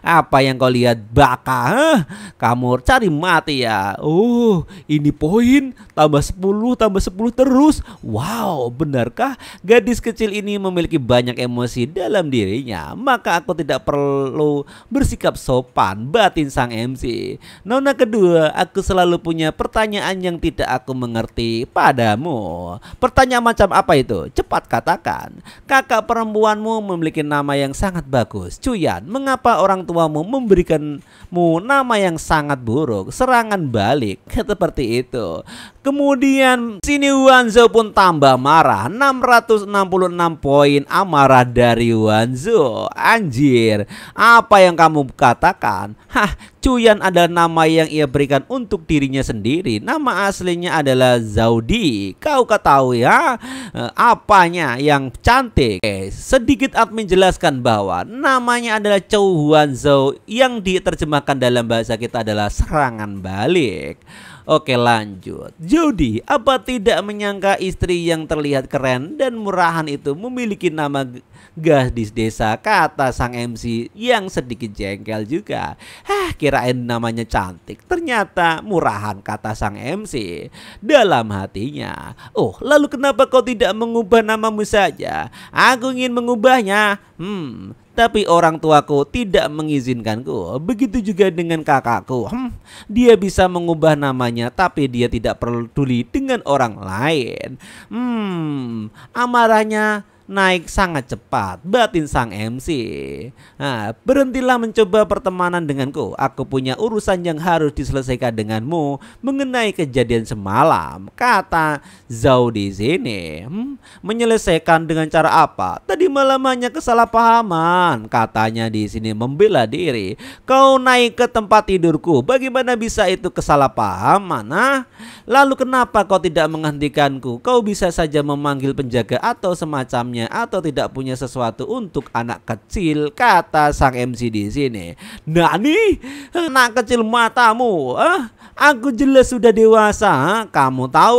Apa yang kau lihat baka? Kamu cari mati ya. Oh, ini poin tambah 10 tambah 10 terus. Wow, benarkah gadis kecil ini memiliki banyak emosi dalam dirinya? Maka aku tidak perlu bersikap sopan, batin sang MC. Nona kedua, aku selalu punya pertanyaan yang tidak aku mengerti padamu. Pertanyaan macam apa itu? Cepat katakan. Kakak perempuanmu memiliki nama yang sangat bagus, Cuyan. Mengapa orang tuamu memberikanmu nama yang sangat buruk? Serangan balik, seperti itu. Kemudian sini Wanzo pun tambah marah. 666 poin amarah dari Wanzo. Anjir, apa yang kamu katakan? Cuyan adalah nama yang ia berikan untuk dirinya sendiri. Nama aslinya adalah Zaudi. Kau ketahui ya? Apanya yang cantik? Sedikit admin jelaskan bahwa namanya adalah Chou Wanzo yang diterjemahkan dalam bahasa kita adalah serangan balik. Oke, lanjut. Jody, apa tidak menyangka istri yang terlihat keren dan murahan itu memiliki nama gadis desa, kata sang MC yang sedikit jengkel juga. Kirain namanya cantik, ternyata murahan, kata sang MC dalam hatinya. Oh, lalu kenapa kau tidak mengubah namamu saja? Aku ingin mengubahnya. Tapi orang tuaku tidak mengizinkanku. Begitu juga dengan kakakku. Dia bisa mengubah namanya, tapi dia tidak peduli dengan orang lain. Amarahnya naik sangat cepat, batin sang MC. Berhentilah mencoba pertemanan denganku. Aku punya urusan yang harus diselesaikan denganmu mengenai kejadian semalam, kata Zhao di sini. Menyelesaikan dengan cara apa? Tadi malam hanya kesalahpahaman, katanya di sini membela diri. Kau naik ke tempat tidurku, bagaimana bisa itu kesalahpahaman? Lalu kenapa kau tidak menghentikanku? Kau bisa saja memanggil penjaga atau semacamnya, atau tidak punya sesuatu untuk anak kecil, kata sang MC di sini. Nani? Anak kecil matamu? Aku jelas sudah dewasa. Kamu tahu?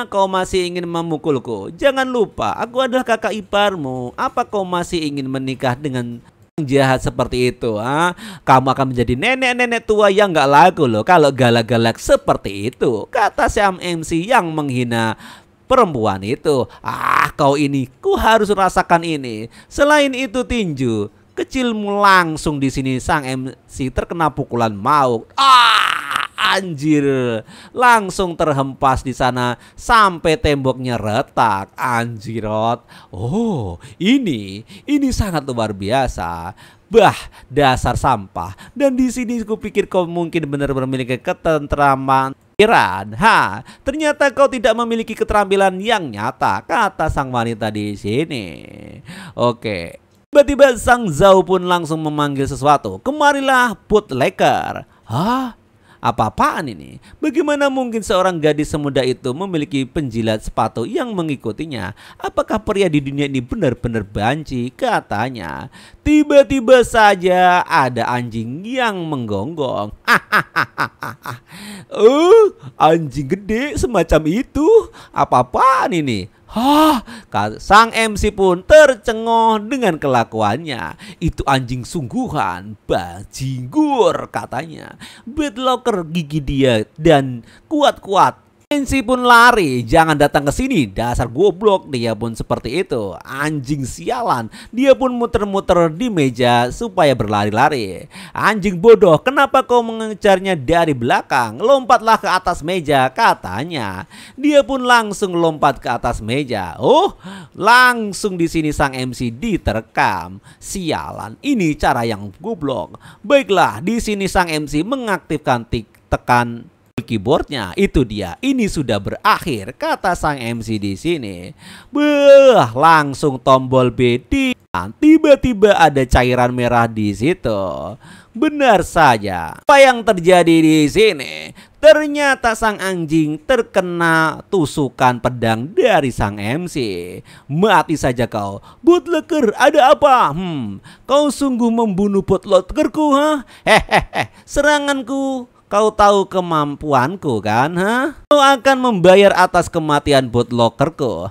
Kau masih ingin memukulku? Jangan lupa, aku adalah kakak iparmu. Apa kau masih ingin menikah dengan jahat seperti itu? Kamu akan menjadi nenek-nenek tua yang gak laku loh kalau galak-galak seperti itu, kata Sam MC yang menghina perempuan itu. Kau ini, ku harus rasakan ini. Selain itu tinju kecilmu langsung di sini sang MC terkena pukulan maut. Anjir, langsung terhempas di sana sampai temboknya retak. Anjirot. Oh, ini sangat luar biasa. Dasar sampah. Dan di sini kupikir kau mungkin benar-benar memiliki ketentraman. Ternyata kau tidak memiliki keterampilan yang nyata, kata sang wanita di sini. Oke. Tiba-tiba sang Zhao pun langsung memanggil sesuatu. Kemarilah bootlegger. Apa-apaan ini? Bagaimana mungkin seorang gadis semuda itu memiliki penjilat sepatu yang mengikutinya? Apakah pria di dunia ini benar-benar banci? Katanya. Tiba-tiba saja ada anjing yang menggonggong. Anjing gede semacam itu? Apa-apaan ini? Sang MC pun tercengoh dengan kelakuannya. Itu anjing sungguhan, bajingur, katanya. Bedlocker gigi dia dan kuat-kuat. MC pun lari, jangan datang ke sini, dasar goblok. Dia pun seperti itu, anjing sialan. Dia pun muter-muter di meja supaya berlari-lari. Anjing bodoh, kenapa kau mengejarnya dari belakang? Lompatlah ke atas meja, katanya. Dia pun langsung lompat ke atas meja. Langsung di sini sang MC diterkam. Sialan, ini cara yang goblok. Baiklah, di sini sang MC mengaktifkan tekan keyboardnya. Itu dia, ini sudah berakhir, kata sang MC di sini. Langsung tombol B Tiba-tiba ada cairan merah di situ. Benar saja. Apa yang terjadi di sini? Ternyata sang anjing terkena tusukan pedang dari sang MC. Mati saja kau. Bootlegger, ada apa? Kau sungguh membunuh bootleggerku, ha? Hehehe, seranganku. Kau tahu kemampuanku kan, ha? Kau akan membayar atas kematian bootleggerku.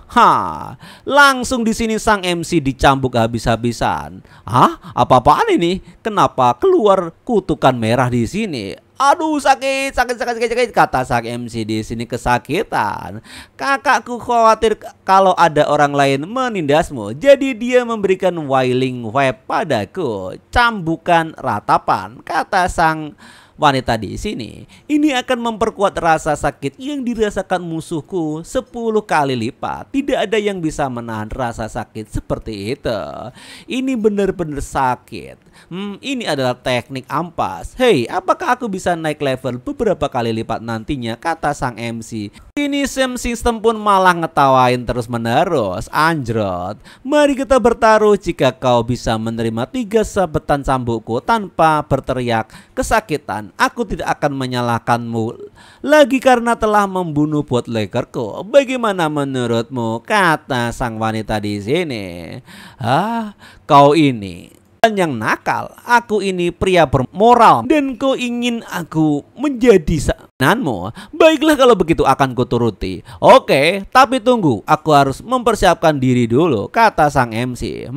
Langsung di sini sang MC dicambuk habis-habisan. Apa-apaan ini? Kenapa keluar kutukan merah di sini? Aduh, sakit, kata sang MC di sini kesakitan. Kakakku khawatir kalau ada orang lain menindasmu, jadi dia memberikan wailing web padaku. Cambukan ratapan, kata sang wanita di sini. Ini akan memperkuat rasa sakit yang dirasakan musuhku 10 kali lipat. Tidak ada yang bisa menahan rasa sakit seperti itu. Ini benar-benar sakit. Ini adalah teknik ampas. Hei, apakah aku bisa naik level beberapa kali lipat nantinya? Kata sang MC. Ini sistem pun malah ngetawain terus menerus. Anjrot, mari kita bertaruh. Jika kau bisa menerima 3 sabetan cambukku tanpa berteriak kesakitan, aku tidak akan menyalahkanmu lagi karena telah membunuh bootleggerku. Bagaimana menurutmu? Kata sang wanita di sini. Kau ini yang nakal. Aku ini pria bermoral dan kau ingin aku menjadi sananmu. Baiklah kalau begitu akan kuturuti. Oke, tapi tunggu, aku harus mempersiapkan diri dulu, kata sang MC.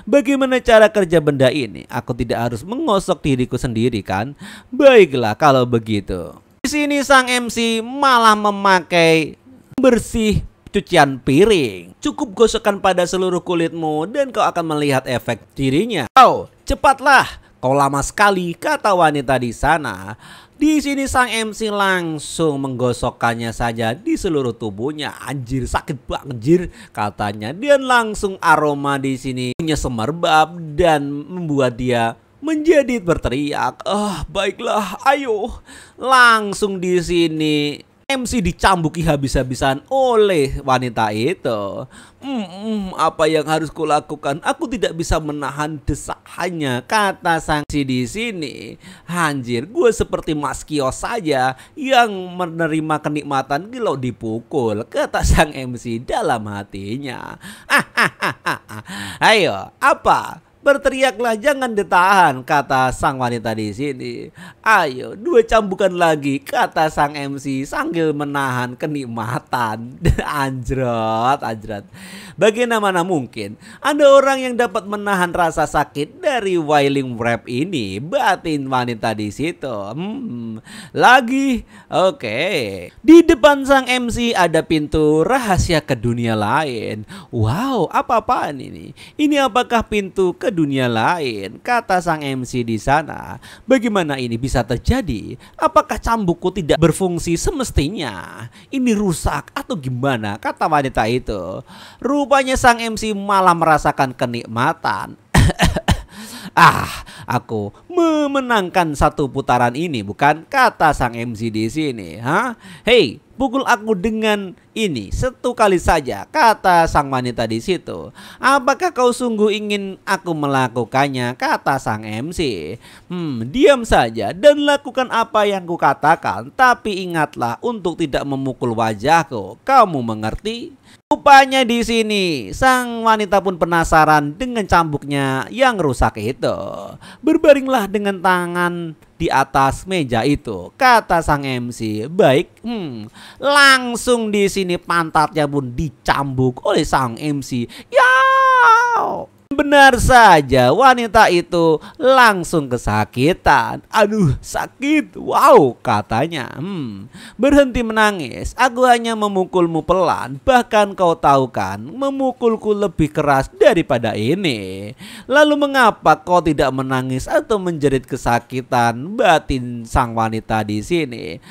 Bagaimana cara kerja benda ini? Aku tidak harus mengosok diriku sendiri kan? Baiklah kalau begitu. Di sini sang MC malah memakai bersih cucian piring. Cukup gosokkan pada seluruh kulitmu dan kau akan melihat efek dirinya. Cepatlah, kau lama sekali, kata wanita di sana. Di sini sang MC langsung menggosokkannya saja di seluruh tubuhnya. Anjir, sakit banget katanya. Dan langsung aroma di sini punya semerbak dan membuat dia menjadi berteriak. Baiklah, ayo. Langsung di sini MC dicambuki habis-habisan oleh wanita itu. Apa yang harus kulakukan? Aku tidak bisa menahan desahannya, kata sang MC di sini. Anjir, gue seperti Mas Kios saja yang menerima kenikmatan kalau dipukul, kata sang MC dalam hatinya. Ayo, apa? Berteriaklah, jangan ditahan, kata sang wanita di sini. Ayo, 2 cambukan lagi, kata sang MC sambil menahan kenikmatan. Anjrot. Bagaimana mungkin ada orang yang dapat menahan rasa sakit dari wailing rap ini? Batin wanita di situ. Lagi. Oke. Di depan sang MC ada pintu rahasia ke dunia lain. Wow, apa-apaan ini? Ini apakah pintu ke dunia lain? Kata sang MC di sana. Bagaimana ini bisa terjadi? Apakah cambukku tidak berfungsi semestinya? Ini rusak atau gimana? Kata wanita itu. Rupanya sang MC malah merasakan kenikmatan. Aku memenangkan 1 putaran ini, bukan? Kata sang MC di sini. Hei, pukul aku dengan ini 1 kali saja, kata sang wanita di situ. Apakah kau sungguh ingin aku melakukannya? Kata sang MC. Diam saja dan lakukan apa yang kukatakan, tapi ingatlah untuk tidak memukul wajahku. Kamu mengerti? Rupanya di sini sang wanita pun penasaran dengan cambuknya yang rusak itu. Berbaringlah dengan tangan di atas meja itu, kata sang MC. Baik. Langsung di sini pantatnya pun dicambuk oleh sang MC. Benar saja, wanita itu langsung kesakitan. Aduh, sakit. Wow, katanya. Berhenti menangis. Aku hanya memukulmu pelan. Bahkan kau tahu kan, memukulku lebih keras daripada ini. Lalu mengapa kau tidak menangis atau menjerit kesakitan? Batin sang wanita di sini.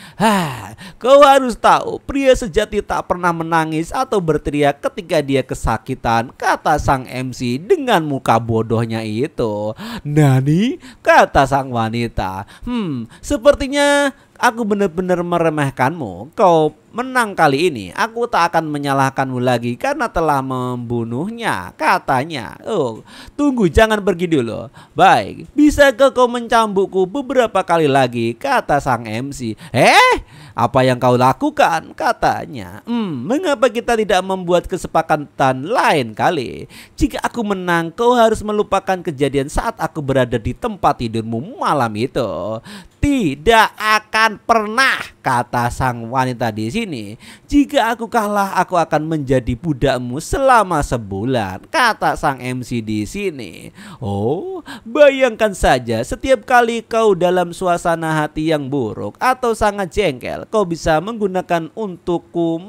Kau harus tahu, pria sejati tak pernah menangis atau berteriak ketika dia kesakitan, kata sang MC dengan muka bodohnya itu. Nani? Kata sang wanita. Sepertinya aku benar-benar meremehkanmu. Kau menang kali ini, aku tak akan menyalahkanmu lagi karena telah membunuhnya, katanya. Oh, tunggu, jangan pergi dulu. Baik, bisakah kau mencambukku beberapa kali lagi, kata sang MC. Apa yang kau lakukan, katanya. Mengapa kita tidak membuat kesepakatan lain kali? Jika aku menang, kau harus melupakan kejadian saat aku berada di tempat tidurmu malam itu. Tidak akan pernah, kata sang wanita di sini. Jika aku kalah, aku akan menjadi budakmu selama sebulan, kata sang MC di sini. Oh, bayangkan saja, setiap kali kau dalam suasana hati yang buruk atau sangat jengkel, kau bisa menggunakan untukku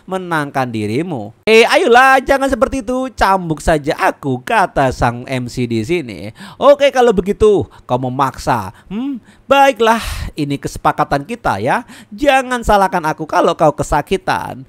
menangkan dirimu. Ayolah, jangan seperti itu, cambuk saja aku, kata sang MC di sini. Oke, kalau begitu kau memaksa. Baiklah, ini kesepakatan kita ya. Jangan salahkan aku kalau kau kesakitan.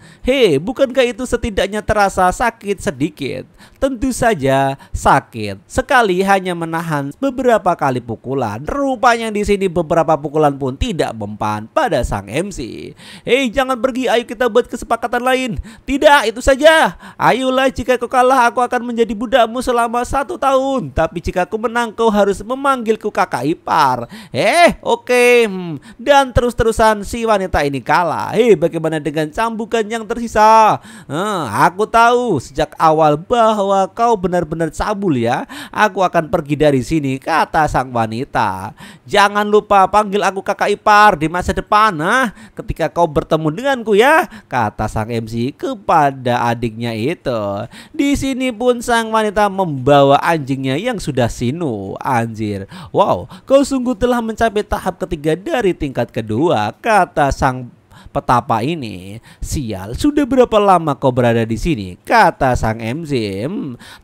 Bukankah itu setidaknya terasa sakit sedikit? Tentu saja sakit. Sekali hanya menahan beberapa kali pukulan. Rupanya di sini beberapa pukulan pun tidak mempan pada sang MC. Jangan pergi, ayo kita buat kesepakatan lain. Tidak, itu saja. Ayolah, jika kau kalah aku akan menjadi budakmu selama 1 tahun. Tapi jika aku menang kau harus memanggilku kakak ipar. Oke. Dan terus-terusan si wanita ini kalah. Bagaimana dengan cambukan yang tersisa? Aku tahu sejak awal bahwa kau benar-benar cabul ya. Aku akan pergi dari sini, kata sang wanita. Jangan lupa panggil aku kakak ipar di masa depan, ketika kau bertemu denganku ya, kata sang MC kepada adiknya itu. Di sini pun sang wanita membawa anjingnya yang sudah sinu. Anjir, wow, kau sungguh telah mencapai tahap ketiga dari tingkat kedua, kata sang petapa ini. Sial, sudah berapa lama kau berada di sini, kata sang MC.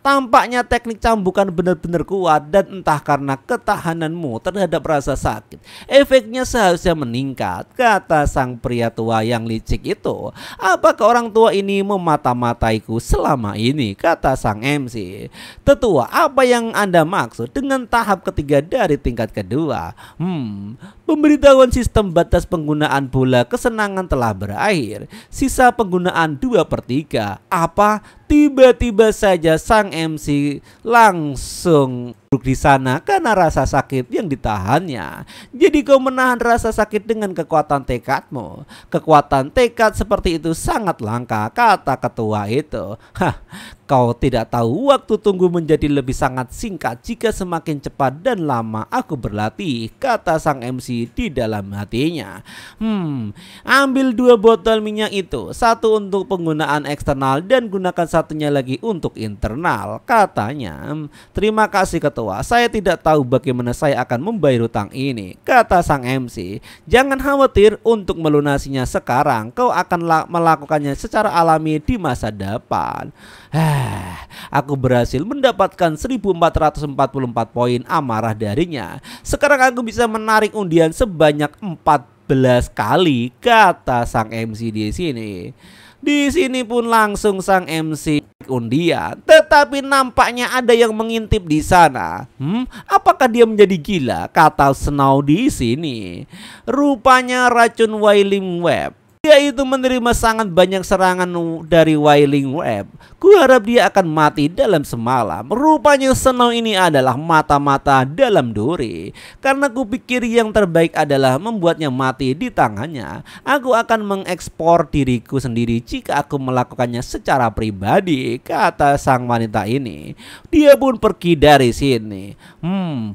Tampaknya teknik cambukan benar-benar kuat dan entah karena ketahananmu terhadap rasa sakit, efeknya seharusnya meningkat, kata sang pria tua yang licik itu. Apakah orang tua ini memata-mataiku selama ini, kata sang MC. Tetua, apa yang Anda maksud dengan tahap ketiga dari tingkat kedua? Pemberitahuan sistem batas penggunaan bola kesenangan telah berakhir. Sisa penggunaan 2/3. Apa? Tiba-tiba saja sang MC langsung duduk di sana karena rasa sakit yang ditahannya. Jadi kau menahan rasa sakit dengan kekuatan tekadmu. Kekuatan tekad seperti itu sangat langka, kata ketua itu. Kau tidak tahu waktu tunggu menjadi lebih sangat singkat jika semakin cepat dan lama aku berlatih, kata sang MC di dalam hatinya. Ambil 2 botol minyak itu, satu untuk penggunaan eksternal dan gunakan satunya lagi untuk internal, katanya. Terima kasih ketua, saya tidak tahu bagaimana saya akan membayar hutang ini, kata sang MC. Jangan khawatir untuk melunasinya sekarang, kau akan melakukannya secara alami di masa depan. Aku berhasil mendapatkan 1444 poin amarah darinya. Sekarang aku bisa menarik undian sebanyak 14 kali, kata sang MC di sini. Di sini pun langsung sang MC undian, tetapi nampaknya ada yang mengintip di sana. Apakah dia menjadi gila, kata Snow di sini. Rupanya racun Wailing Web. Dia itu menerima sangat banyak serangan dari Wailing Web. Kuharap dia akan mati dalam semalam. Rupanya Snow ini adalah mata-mata dalam duri. Karena kupikir yang terbaik adalah membuatnya mati di tangannya. Aku akan mengekspor diriku sendiri jika aku melakukannya secara pribadi, kata sang wanita ini. Dia pun pergi dari sini.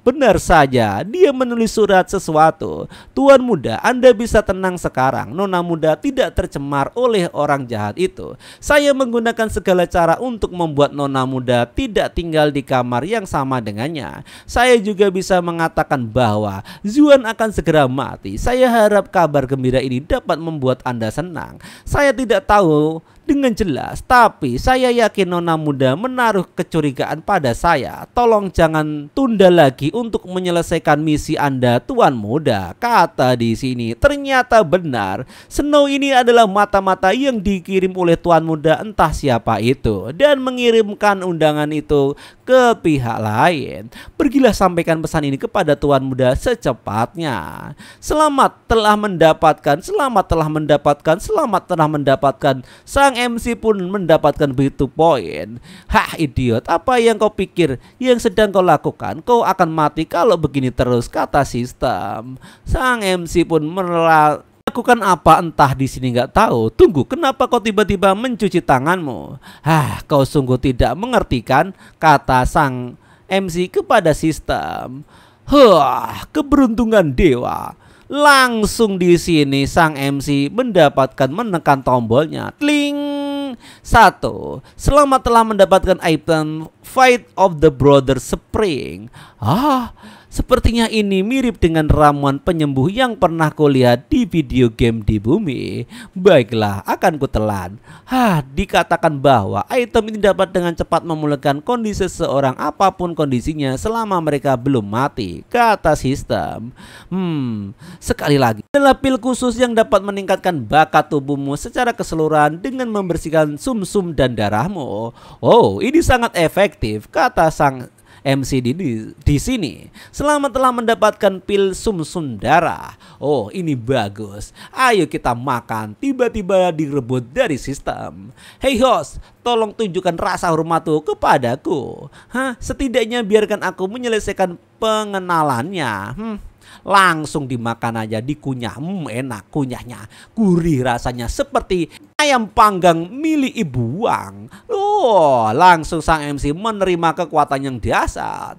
Benar saja, dia menulis surat sesuatu. Tuan muda, Anda bisa tenang sekarang. Nona muda tidak tercemar oleh orang jahat itu. Saya menggunakan segala cara untuk membuat nona muda tidak tinggal di kamar yang sama dengannya. Saya juga bisa mengatakan bahwa Zuan akan segera mati. Saya harap kabar gembira ini dapat membuat Anda senang. Saya tidak tahu dengan jelas, tapi saya yakin nona muda menaruh kecurigaan pada saya. Tolong jangan tunda lagi untuk menyelesaikan misi Anda, tuan muda, kata di sini. Ternyata benar, Snow ini adalah mata-mata yang dikirim oleh tuan muda entah siapa itu dan mengirimkan undangan itu ke pihak lain. Pergilah sampaikan pesan ini kepada Tuan Muda secepatnya. Selamat telah mendapatkan. Sang MC pun mendapatkan begitu poin. Hah idiot, apa yang kau pikir yang sedang kau lakukan? Kau akan mati kalau begini terus, kata sistem. Sang MC pun melakukan apa entah di sini nggak tahu. Tunggu, kenapa kau tiba-tiba mencuci tanganmu? Kau sungguh tidak mengerti kan? Kata sang MC kepada sistem. Keberuntungan dewa. Langsung di sini sang MC mendapatkan menekan tombolnya. Tling. 1. Selamat telah mendapatkan item Fight of the Brother Spring. Sepertinya ini mirip dengan ramuan penyembuh yang pernah kulihat di video game di bumi. Baiklah, akan kutelan. Dikatakan bahwa item ini dapat dengan cepat memulihkan kondisi seseorang apapun kondisinya selama mereka belum mati, kata sistem. Sekali lagi, adalah pil khusus yang dapat meningkatkan bakat tubuhmu secara keseluruhan dengan membersihkan sumsum dan darahmu. Ini sangat efektif, kata sang MC di sini. Selamat telah mendapatkan pil sumsum darah. Ini bagus. Ayo kita makan. Tiba-tiba direbut dari sistem. Hey host, tolong tunjukkan rasa hormatmu kepadaku. Setidaknya biarkan aku menyelesaikan pengenalannya. Langsung dimakan aja, dikunyah. Enak kunyahnya, gurih rasanya seperti ayam panggang milik Ibu Wang. Langsung sang MC menerima kekuatan yang dahsyat.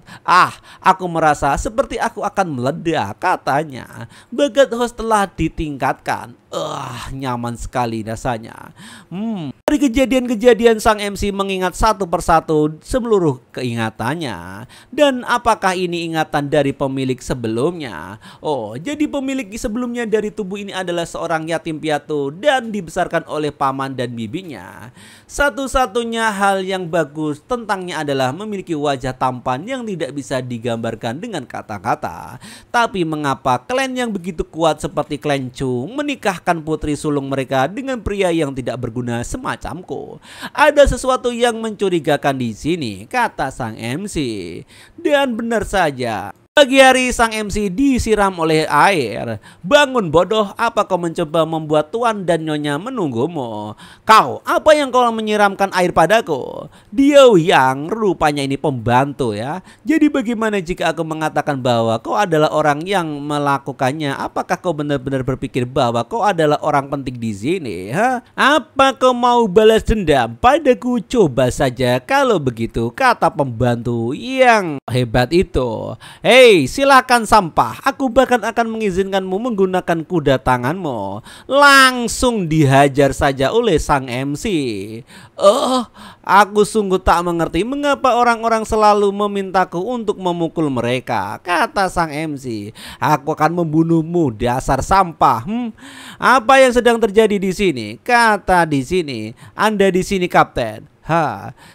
Aku merasa seperti aku akan meledak, katanya. Bakat host telah ditingkatkan. Nyaman sekali rasanya. Dari kejadian-kejadian sang MC mengingat satu persatu seluruh keingatannya. Dan apakah ini ingatan dari pemilik sebelumnya? Jadi pemilik sebelumnya dari tubuh ini adalah seorang yatim piatu dan dibesarkan oleh paman dan bibinya. Satu-satunya hal yang bagus tentangnya adalah memiliki wajah tampan yang tidak bisa digambarkan dengan kata-kata. Tapi mengapa klan yang begitu kuat seperti klan Chu menikahkan putri sulung mereka dengan pria yang tidak berguna semacamku? Ada sesuatu yang mencurigakan di sini, kata sang MC. Dan benar saja. Pagi hari sang MC disiram oleh air. Bangun bodoh, apa kau mencoba membuat tuan dan nyonya menunggumu? Kau, apa yang kau menyiramkan air padaku? Dia yang rupanya ini pembantu ya. Jadi bagaimana jika aku mengatakan bahwa kau adalah orang yang melakukannya? Apakah kau benar-benar berpikir bahwa kau adalah orang penting di sini? Apa kau mau balas dendam padaku? Coba saja kalau begitu, kata pembantu yang hebat itu. Silakan sampah. Aku bahkan akan mengizinkanmu menggunakan kuda tanganmu. Langsung dihajar saja oleh sang MC. Aku sungguh tak mengerti mengapa orang-orang selalu memintaku untuk memukul mereka, kata sang MC. Aku akan membunuhmu, dasar sampah. Apa yang sedang terjadi di sini? Kata di sini. Anda di sini, Kapten.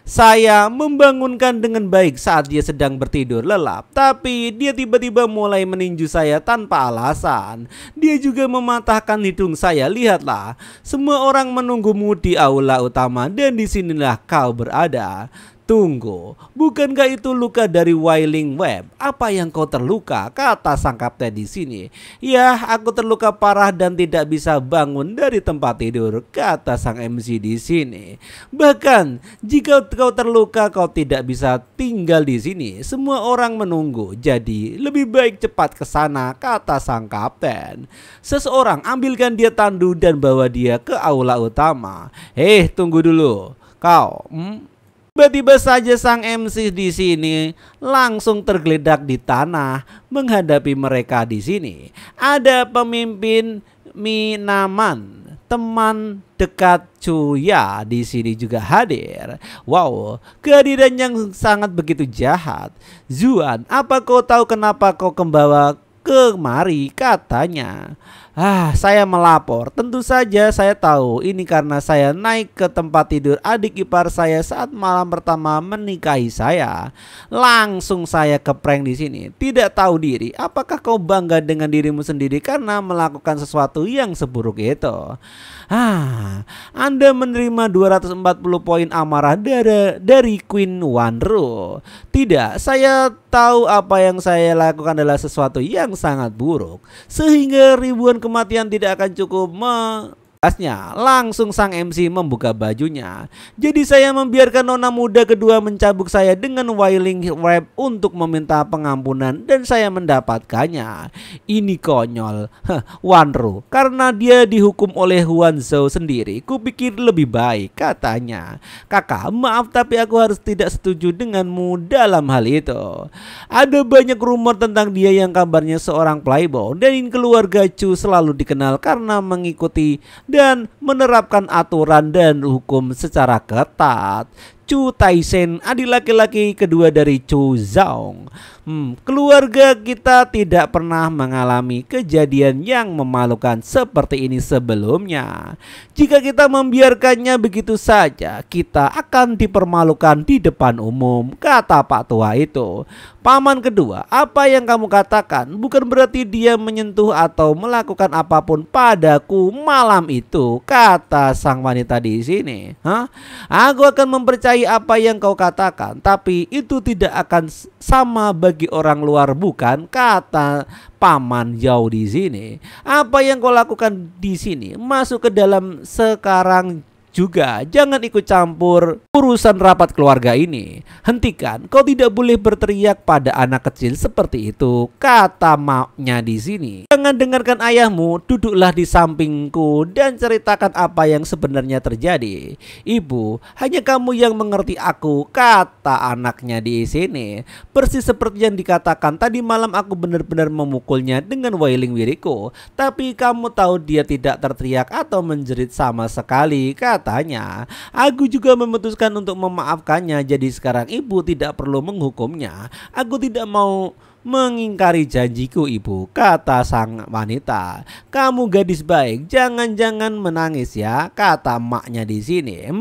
Saya membangunkan dengan baik saat dia sedang bertidur lelap. Tapi dia tiba-tiba mulai meninju saya tanpa alasan. Dia juga mematahkan hidung saya. Lihatlah, semua orang menunggumu di aula utama dan disinilah kau berada. Tunggu, bukankah itu luka dari Wailing Web? Apa yang kau terluka? Kata sang kapten di sini. Ya, aku terluka parah dan tidak bisa bangun dari tempat tidur, kata sang MC di sini. Bahkan jika kau terluka, kau tidak bisa tinggal di sini. Semua orang menunggu, jadi lebih baik cepat ke sana, kata sang kapten. Seseorang ambilkan dia tandu dan bawa dia ke aula utama. Tunggu dulu, kau. Tiba-tiba saja sang MC di sini langsung tergeletak di tanah menghadapi mereka di sini. Ada pemimpin Minaman, teman dekat Chuya di sini juga hadir. Wow, kehadiran yang sangat begitu jahat. Zuan, apa kau tahu kenapa kau kembawa kemari? Katanya. Saya melapor. Tentu saja saya tahu ini karena saya naik ke tempat tidur adik ipar saya saat malam pertama menikahi saya. Langsung saya keprank di sini. Tidak tahu diri. Apakah kau bangga dengan dirimu sendiri karena melakukan sesuatu yang seburuk itu? Anda menerima 240 poin amarah dari Queen Wanru. Tidak, saya tahu apa yang saya lakukan adalah sesuatu yang sangat buruk, sehingga ribuan kematian tidak akan cukup langsung sang MC membuka bajunya. Jadi saya membiarkan nona muda kedua mencambuk saya dengan wailing rap untuk meminta pengampunan dan saya mendapatkannya. Ini konyol. Wanru, karena dia dihukum oleh Huan Zhou sendiri, kupikir lebih baik, katanya. Kakak, maaf tapi aku harus tidak setuju denganmu dalam hal itu. Ada banyak rumor tentang dia yang kabarnya seorang playboy dan keluarga Chu selalu dikenal karena mengikuti dan menerapkan aturan dan hukum secara ketat. Chu Taisen, adik laki-laki kedua dari Chu Zhao. Keluarga kita tidak pernah mengalami kejadian yang memalukan seperti ini sebelumnya. Jika kita membiarkannya begitu saja, kita akan dipermalukan di depan umum, kata Pak Tua itu. Paman kedua, apa yang kamu katakan bukan berarti dia menyentuh atau melakukan apapun padaku malam itu, kata sang wanita di sini. Aku akan mempercayai apa yang kau katakan, tapi itu tidak akan sama bagi orang luar, bukan? Kata Paman Yao di sini. Apa yang kau lakukan di sini masuk ke dalam sekarang juga. Jangan ikut campur urusan rapat keluarga ini. Hentikan, kau tidak boleh berteriak pada anak kecil seperti itu, kata maknya di sini. Jangan dengarkan ayahmu, duduklah di sampingku dan ceritakan apa yang sebenarnya terjadi. Ibu, hanya kamu yang mengerti aku, kata anaknya di sini. Persis seperti yang dikatakan tadi malam, aku benar-benar memukulnya dengan wailing wiriku, tapi kamu tahu dia tidak terteriak atau menjerit sama sekali, katanya. Aku juga memutuskan untuk memaafkannya, jadi sekarang ibu tidak perlu menghukumnya. Aku tidak mau mengingkari janjiku, ibu, kata sang wanita. Kamu gadis baik, jangan-jangan menangis ya, kata emaknya di sini.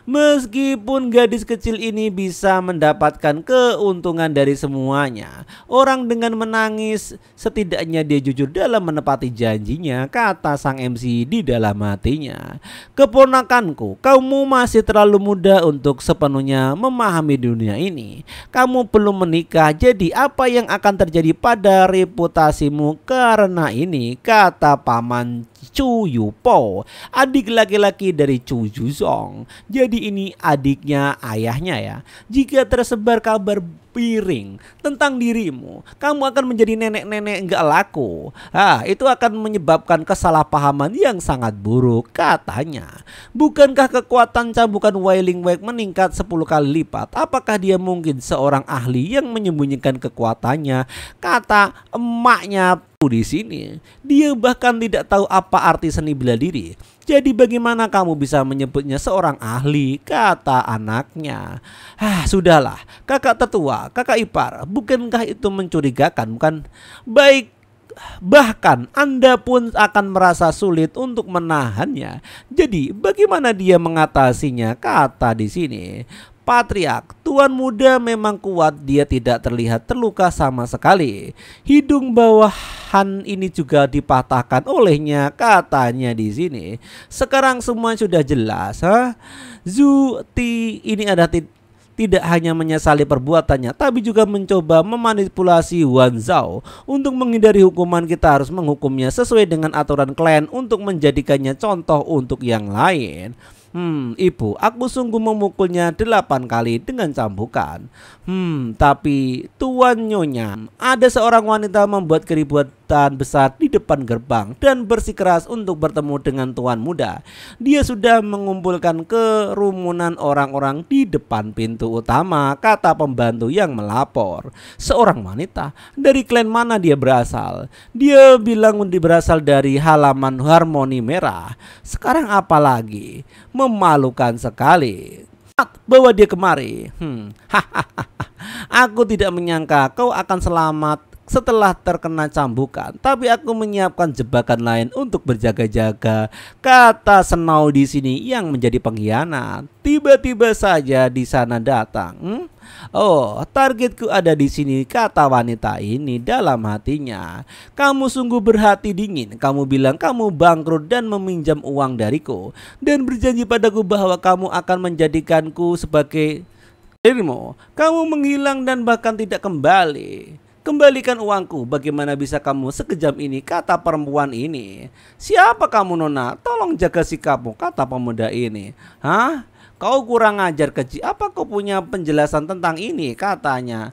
Meskipun gadis kecil ini bisa mendapatkan keuntungan dari semuanya, orang dengan menangis setidaknya dia jujur dalam menepati janjinya, kata sang MC di dalam hatinya. Keponakanku, kamu masih terlalu muda untuk sepenuhnya memahami dunia ini. Kamu belum menikah, jadi apa yang akan terjadi pada reputasimu karena ini, kata Paman Chu Yupo, adik laki-laki dari Chu Yuzong. Jadi ini adiknya ayahnya ya. Jika tersebar kabar piring tentang dirimu, kamu akan menjadi nenek-nenek enggak laku. Itu akan menyebabkan kesalahpahaman yang sangat buruk, katanya. Bukankah kekuatan cambukan Wailing Wake meningkat 10 kali lipat? Apakah dia mungkin seorang ahli yang menyembunyikan kekuatannya, kata emaknya di sini. Dia bahkan tidak tahu apa arti seni bela diri. Jadi bagaimana kamu bisa menyebutnya seorang ahli, kata anaknya. Sudahlah, kakak tetua, kakak ipar, bukankah itu mencurigakan, bukan? Baik, bahkan Anda pun akan merasa sulit untuk menahannya. Jadi bagaimana dia mengatasinya, kata di sini. Patriark, tuan muda memang kuat, dia tidak terlihat terluka sama sekali. Hidung bawahan ini juga dipatahkan olehnya, katanya di sini. Sekarang semua sudah jelas, Zhu Ti ini ada tidak hanya menyesali perbuatannya, tapi juga mencoba memanipulasi Huan Zhao. Untuk menghindari hukuman, kita harus menghukumnya sesuai dengan aturan klan untuk menjadikannya contoh untuk yang lain. Ibu, aku sungguh memukulnya 8 kali dengan cambukan. Tapi Tuan Nyonya, ada seorang wanita membuat keributan besar di depan gerbang dan bersikeras untuk bertemu dengan tuan muda. Dia sudah mengumpulkan kerumunan orang-orang di depan pintu utama, kata pembantu yang melapor. Seorang wanita? Dari klan mana dia berasal? Dia bilang berasal dari halaman Harmoni Merah. Sekarang apa lagi? Memalukan sekali. Bawa dia kemari. Aku tidak menyangka kau akan selamat setelah terkena cambukan, tapi aku menyiapkan jebakan lain untuk berjaga-jaga, kata Snow di sini yang menjadi pengkhianat. Tiba-tiba saja di sana datang. Oh, targetku ada di sini, kata wanita ini dalam hatinya. Kamu sungguh berhati dingin. Kamu bilang kamu bangkrut dan meminjam uang dariku dan berjanji padaku bahwa kamu akan menjadikanku sebagai dirimu. Kamu menghilang dan bahkan tidak kembali. Kembalikan uangku, bagaimana bisa kamu sekejam ini, kata perempuan ini. Siapa kamu Nona? Tolong jaga sikapmu, kata pemuda ini. Hah? Kau kurang ajar kecil. Apa kau punya penjelasan tentang ini? Katanya.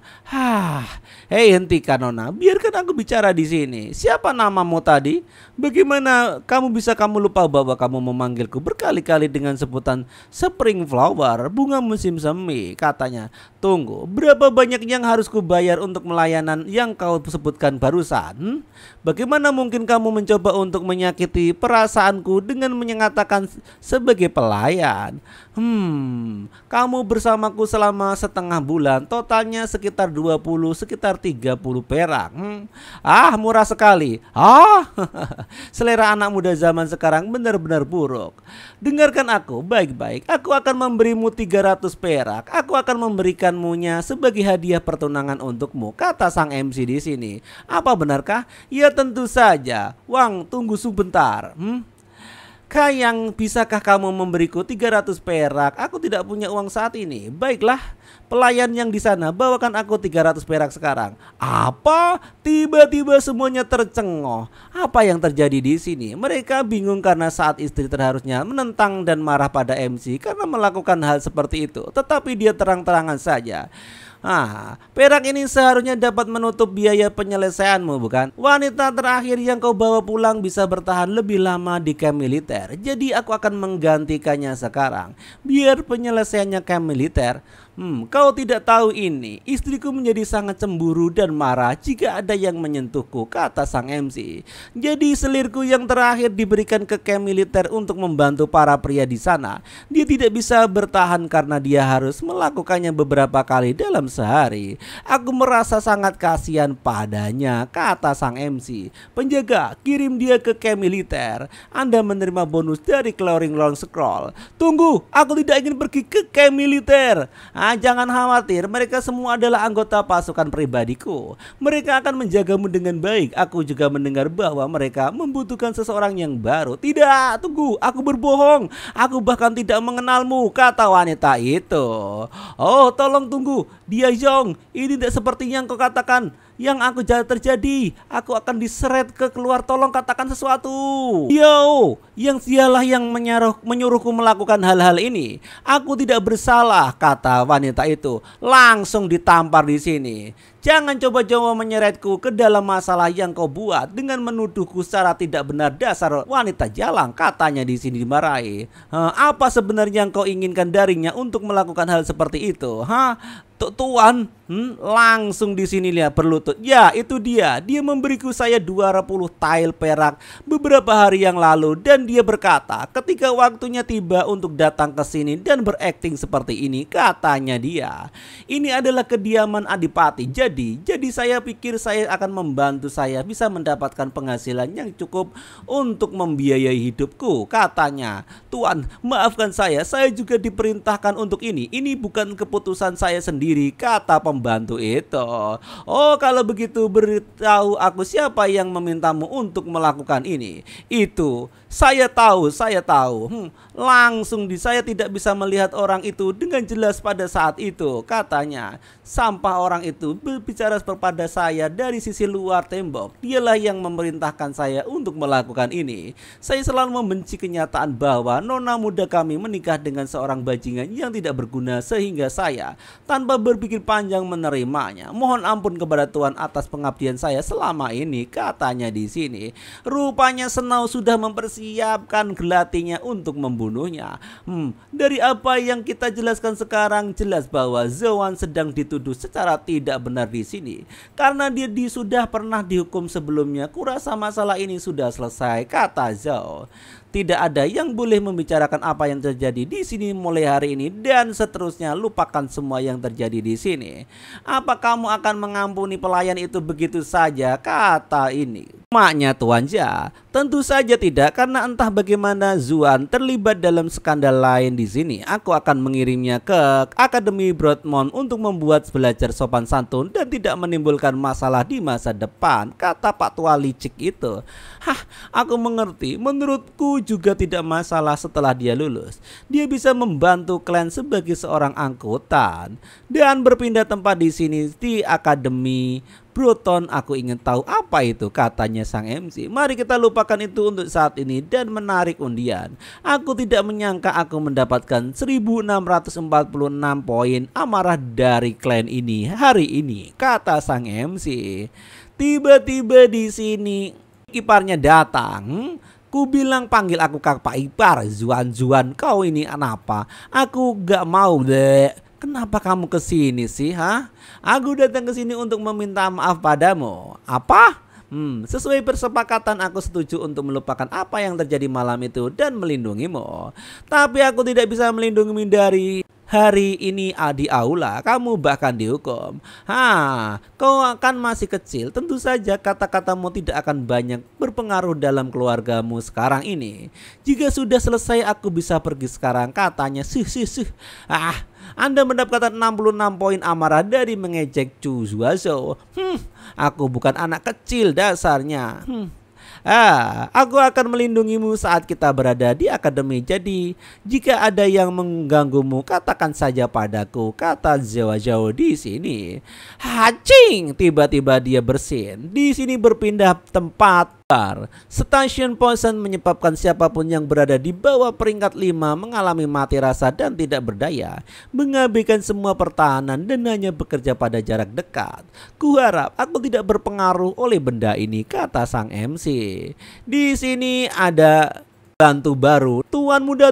Hei hentikan Nona. Biarkan aku bicara di sini. Siapa namamu tadi? Bagaimana kamu lupa bahwa kamu memanggilku berkali-kali dengan sebutan Spring Flower, bunga musim semi? Katanya. Tunggu, berapa banyak yang harus kubayar untuk melayanan yang kau sebutkan barusan? Bagaimana mungkin kamu mencoba untuk menyakiti perasaanku dengan menyatakan sebagai pelayan? Kamu bersamaku selama setengah bulan, totalnya sekitar 30 perak. Murah sekali. Selera anak muda zaman sekarang benar-benar buruk. Dengarkan aku baik-baik. Aku akan memberimu 300 perak. Aku akan memberikanmunya sebagai hadiah pertunangan untukmu, kata sang MC di sini. Apa benarkah? Ya tentu saja. Wang, tunggu sebentar. Kayang, bisakah kamu memberiku 300 perak? Aku tidak punya uang saat ini. Baiklah, pelayan yang di sana, bawakan aku 300 perak sekarang. Apa? Tiba-tiba semuanya tercengoh. Apa yang terjadi di sini? Mereka bingung karena saat istri terharusnya menentang dan marah pada MC karena melakukan hal seperti itu. Tetapi dia terang-terangan saja. Perak ini seharusnya dapat menutup biaya penyelesaianmu, bukan? Wanita terakhir yang kau bawa pulang bisa bertahan lebih lama di camp militer. Jadi aku akan menggantikannya sekarang. Biar penyelesaiannya camp militer. Kau tidak tahu ini. Istriku menjadi sangat cemburu dan marah jika ada yang menyentuhku, kata sang MC. Jadi selirku yang terakhir diberikan ke camp militer untuk membantu para pria di sana. Dia tidak bisa bertahan karena dia harus melakukannya beberapa kali dalam sehari. Aku merasa sangat kasihan padanya, kata sang MC. Penjaga, kirim dia ke camp militer. Anda menerima bonus dari Cloring Long Scroll. Tunggu, aku tidak ingin pergi ke camp militer. Jangan khawatir, mereka semua adalah anggota pasukan pribadiku. Mereka akan menjagamu dengan baik. Aku juga mendengar bahwa mereka membutuhkan seseorang yang baru. Tidak, tunggu, aku berbohong. Aku bahkan tidak mengenalmu, kata wanita itu. Oh, tolong tunggu, dia Yong. Ini tidak seperti yang kau katakan. Yang aku terjadi, aku akan diseret ke keluar. Tolong katakan sesuatu. Yo, yang dialah yang menyuruhku melakukan hal-hal ini. Aku tidak bersalah, kata wanita itu. Langsung ditampar di sini. Jangan coba-coba menyeretku ke dalam masalah yang kau buat dengan menuduhku secara tidak benar, dasar wanita jalang, katanya di sini dimarahi. Apa sebenarnya yang kau inginkan darinya untuk melakukan hal seperti itu? Tuan, langsung di sini lihat berlutut. Ya, itu dia. Dia memberiku saya 20 tael perak beberapa hari yang lalu dan dia berkata, ketika waktunya tiba untuk datang ke sini dan berakting seperti ini, katanya dia. Ini adalah kediaman Adipati. Jadi saya pikir saya akan membantu saya bisa mendapatkan penghasilan yang cukup untuk membiayai hidupku, katanya. Tuan, maafkan saya juga diperintahkan untuk ini. Ini bukan keputusan saya sendiri, kata pembantu itu. Oh, kalau begitu beritahu aku siapa yang memintamu untuk melakukan ini. Itu saya tahu. Langsung saya tidak bisa melihat orang itu dengan jelas pada saat itu, katanya. Sampah orang itu berbicara kepada saya dari sisi luar tembok. Dialah yang memerintahkan saya untuk melakukan ini. Saya selalu membenci kenyataan bahwa nona muda kami menikah dengan seorang bajingan yang tidak berguna sehingga saya tanpa berpikir panjang menerimanya. Mohon ampun kepada Tuhan atas pengabdian saya selama ini, katanya di sini. Rupanya Snow sudah mempersiapkan gelatinya untuk membunuhnya. Dari apa yang kita jelaskan sekarang, jelas bahwa Zoan sedang dituduh secara tidak benar di sini. Karena dia sudah pernah dihukum sebelumnya, kurasa masalah ini sudah selesai, kata Zhao. Tidak ada yang boleh membicarakan apa yang terjadi di sini mulai hari ini dan seterusnya. Lupakan semua yang terjadi di sini. Apa kamu akan mengampuni pelayan itu begitu saja? Kata ini. Maknya Tuan Ja, tentu saja tidak, karena entah bagaimana Zuan terlibat dalam skandal lain di sini. Aku akan mengirimnya ke Akademi Broadmoor untuk membuat belajar sopan santun dan tidak menimbulkan masalah di masa depan, kata Pak Tua licik itu. Hah, aku mengerti. Menurutku juga tidak masalah setelah dia lulus. Dia bisa membantu klan sebagai seorang angkutan dan berpindah tempat di sini di Akademi Broadmoor. Aku ingin tahu apa itu, katanya sang MC. Mari kita lupakan itu untuk saat ini dan menarik undian. Aku tidak menyangka aku mendapatkan 1646 poin amarah dari klan ini hari ini, kata sang MC. Tiba-tiba di sini iparnya datang. Ku bilang panggil aku kakak ipar. Zuan, kau ini kenapa? Aku gak mau deh. Kenapa kamu kesini sih, ha? Aku datang ke sini untuk meminta maaf padamu. Apa? Sesuai persepakatan aku setuju untuk melupakan apa yang terjadi malam itu dan melindungimu. Tapi aku tidak bisa melindungimu dari hari ini di aula. Kamu bahkan dihukum. Kau akan masih kecil. Tentu saja kata-katamu tidak akan banyak berpengaruh dalam keluargamu sekarang ini. Jika sudah selesai aku bisa pergi sekarang, katanya. Anda mendapatkan 66 poin amarah dari mengejek Chu Zuazo. Aku bukan anak kecil dasarnya. Aku akan melindungimu saat kita berada di akademi. Jadi jika ada yang mengganggumu, katakan saja padaku, kata Zhao di sini. Hacing, tiba-tiba dia bersin. Di sini berpindah tempat. Stasiun Posen menyebabkan siapapun yang berada di bawah peringkat 5 mengalami mati rasa dan tidak berdaya, mengabaikan semua pertahanan dan hanya bekerja pada jarak dekat. Kuharap aku tidak berpengaruh oleh benda ini, kata sang MC. Di sini ada bantu baru. Tuan muda,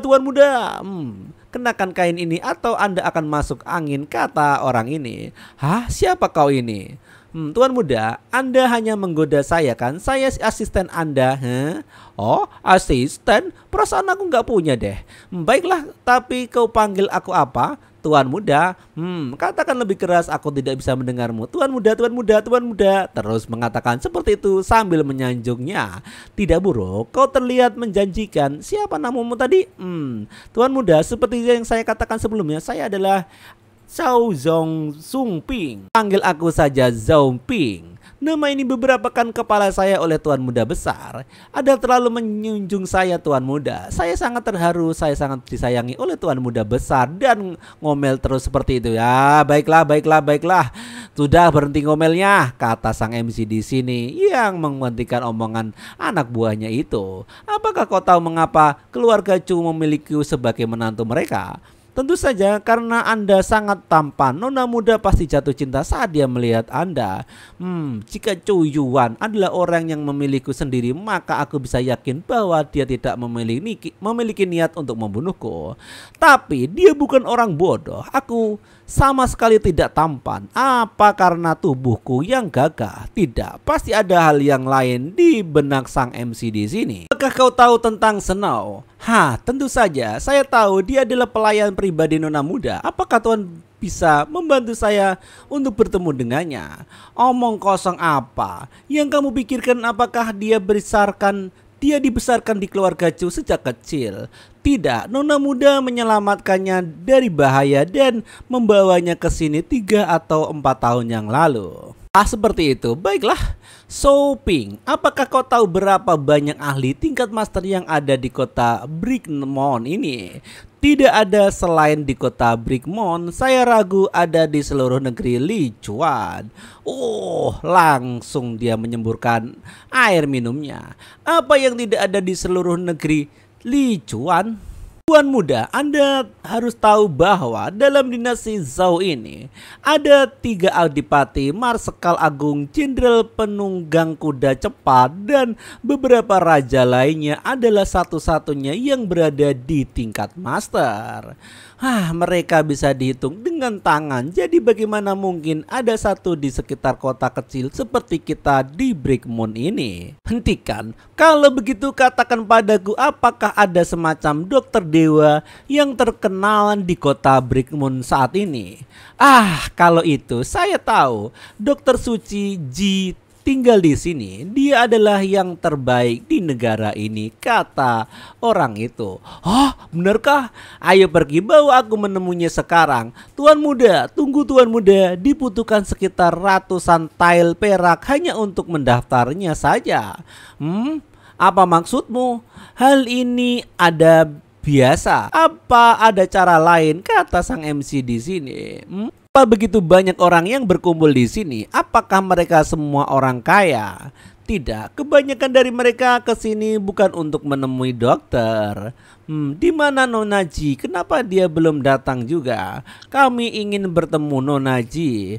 kenakan kain ini atau Anda akan masuk angin, kata orang ini. Siapa kau ini? Tuan muda, Anda hanya menggoda saya kan? Saya asisten Anda. Oh, asisten? Perasaan aku nggak punya deh. Baiklah, tapi kau panggil aku apa? Tuan muda. Katakan lebih keras, aku tidak bisa mendengarmu. Tuan muda. Terus mengatakan seperti itu sambil menyanjungnya. Tidak buruk, kau terlihat menjanjikan. Siapa namamu tadi? Tuan muda, seperti yang saya katakan sebelumnya, saya adalah Zhao Ping. Panggil aku saja Zhao Ping. Nama ini beberapa kan kepala saya oleh Tuan Muda besar. Ada terlalu menjunjung saya, Tuan Muda. Saya sangat terharu, saya sangat disayangi oleh Tuan Muda besar. Dan ngomel terus seperti itu. Ya, baiklah. Sudah, berhenti ngomelnya, kata sang MC di sini yang menghentikan omongan anak buahnya itu. Apakah kau tahu mengapa keluarga Chu memilikiku sebagai menantu mereka? Tentu saja karena Anda sangat tampan. Nona muda pasti jatuh cinta saat dia melihat Anda. Jika Chu Yuan adalah orang yang memilikiku sendiri, maka aku bisa yakin bahwa dia tidak memiliki niat untuk membunuhku. Tapi dia bukan orang bodoh. Aku sama sekali tidak tampan. Apa karena tubuhku yang gagah? Tidak, pasti ada hal yang lain di benak sang MC di sini. Apakah kau tahu tentang Snow? Tentu saja. Saya tahu dia adalah pelayan pribadi Nona muda. Apakah Tuan bisa membantu saya untuk bertemu dengannya? Omong kosong apa? Yang kamu pikirkan apakah dia dibesarkan di keluarga Chu sejak kecil? Tidak, Nona muda menyelamatkannya dari bahaya dan membawanya ke sini 3 atau 4 tahun yang lalu. Seperti itu. Baiklah, Zhao Ping, apakah kau tahu berapa banyak ahli tingkat master yang ada di kota Broadmoor ini? Tidak ada selain di kota Broadmoor. Saya ragu ada di seluruh negeri Lichuan. Langsung dia menyemburkan air minumnya. Apa yang tidak ada di seluruh negeri Lichuan? Tuan muda, Anda harus tahu bahwa dalam dinasti Zhou ini ada 3 adipati, Marsekal Agung, Jenderal Penunggang Kuda Cepat, dan beberapa raja lainnya adalah satu-satunya yang berada di tingkat master. Mereka bisa dihitung dengan tangan. Jadi bagaimana mungkin ada satu di sekitar kota kecil seperti kita di Brickmoon ini? Hentikan. Kalau begitu katakan padaku, apakah ada semacam dokter dewa yang terkenal di kota Brickmoon saat ini? Kalau itu saya tahu. Dokter Suci Ji tinggal di sini. Dia adalah yang terbaik di negara ini, kata orang itu. Benarkah? Ayo pergi, bawa aku menemuinya sekarang. Tuan muda, tunggu tuan muda. Dibutuhkan sekitar ratusan tile perak hanya untuk mendaftarnya saja. Apa maksudmu? Hal ini ada biasa. Apa ada cara lain? Kata sang MC di sini. Begitu banyak orang yang berkumpul di sini. Apakah mereka semua orang kaya? Tidak, kebanyakan dari mereka ke sini bukan untuk menemui dokter. Di mana Nona Ji? Kenapa dia belum datang juga? Kami ingin bertemu Nona Ji.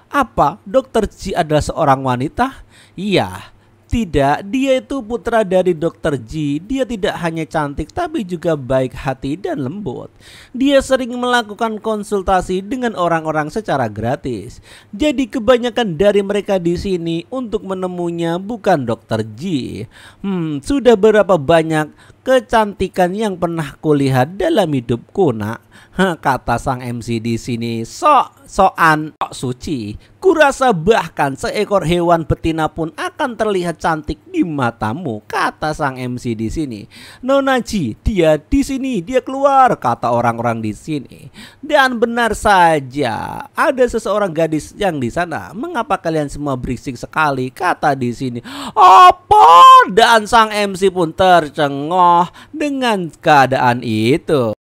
Apa? Dokter Ji adalah seorang wanita? Iya. Tidak, dia itu putra dari Dokter Ji. Dia tidak hanya cantik tapi juga baik hati dan lembut. Dia sering melakukan konsultasi dengan orang-orang secara gratis. Jadi kebanyakan dari mereka di sini untuk menemuinya bukan Dokter Ji. Sudah berapa banyak kecantikan yang pernah kulihat dalam hidupku, nak? Kata sang MC di sini. Soan suci. Kurasa bahkan seekor hewan betina pun akan terlihat cantik di matamu, kata sang MC di sini. Nona Ji, dia di sini, dia keluar, kata orang-orang di sini. Dan benar saja, ada seseorang gadis yang di sana. Mengapa kalian semua berisik sekali? Kata di sini. Apa? Dan sang MC pun tercengoh dengan keadaan itu.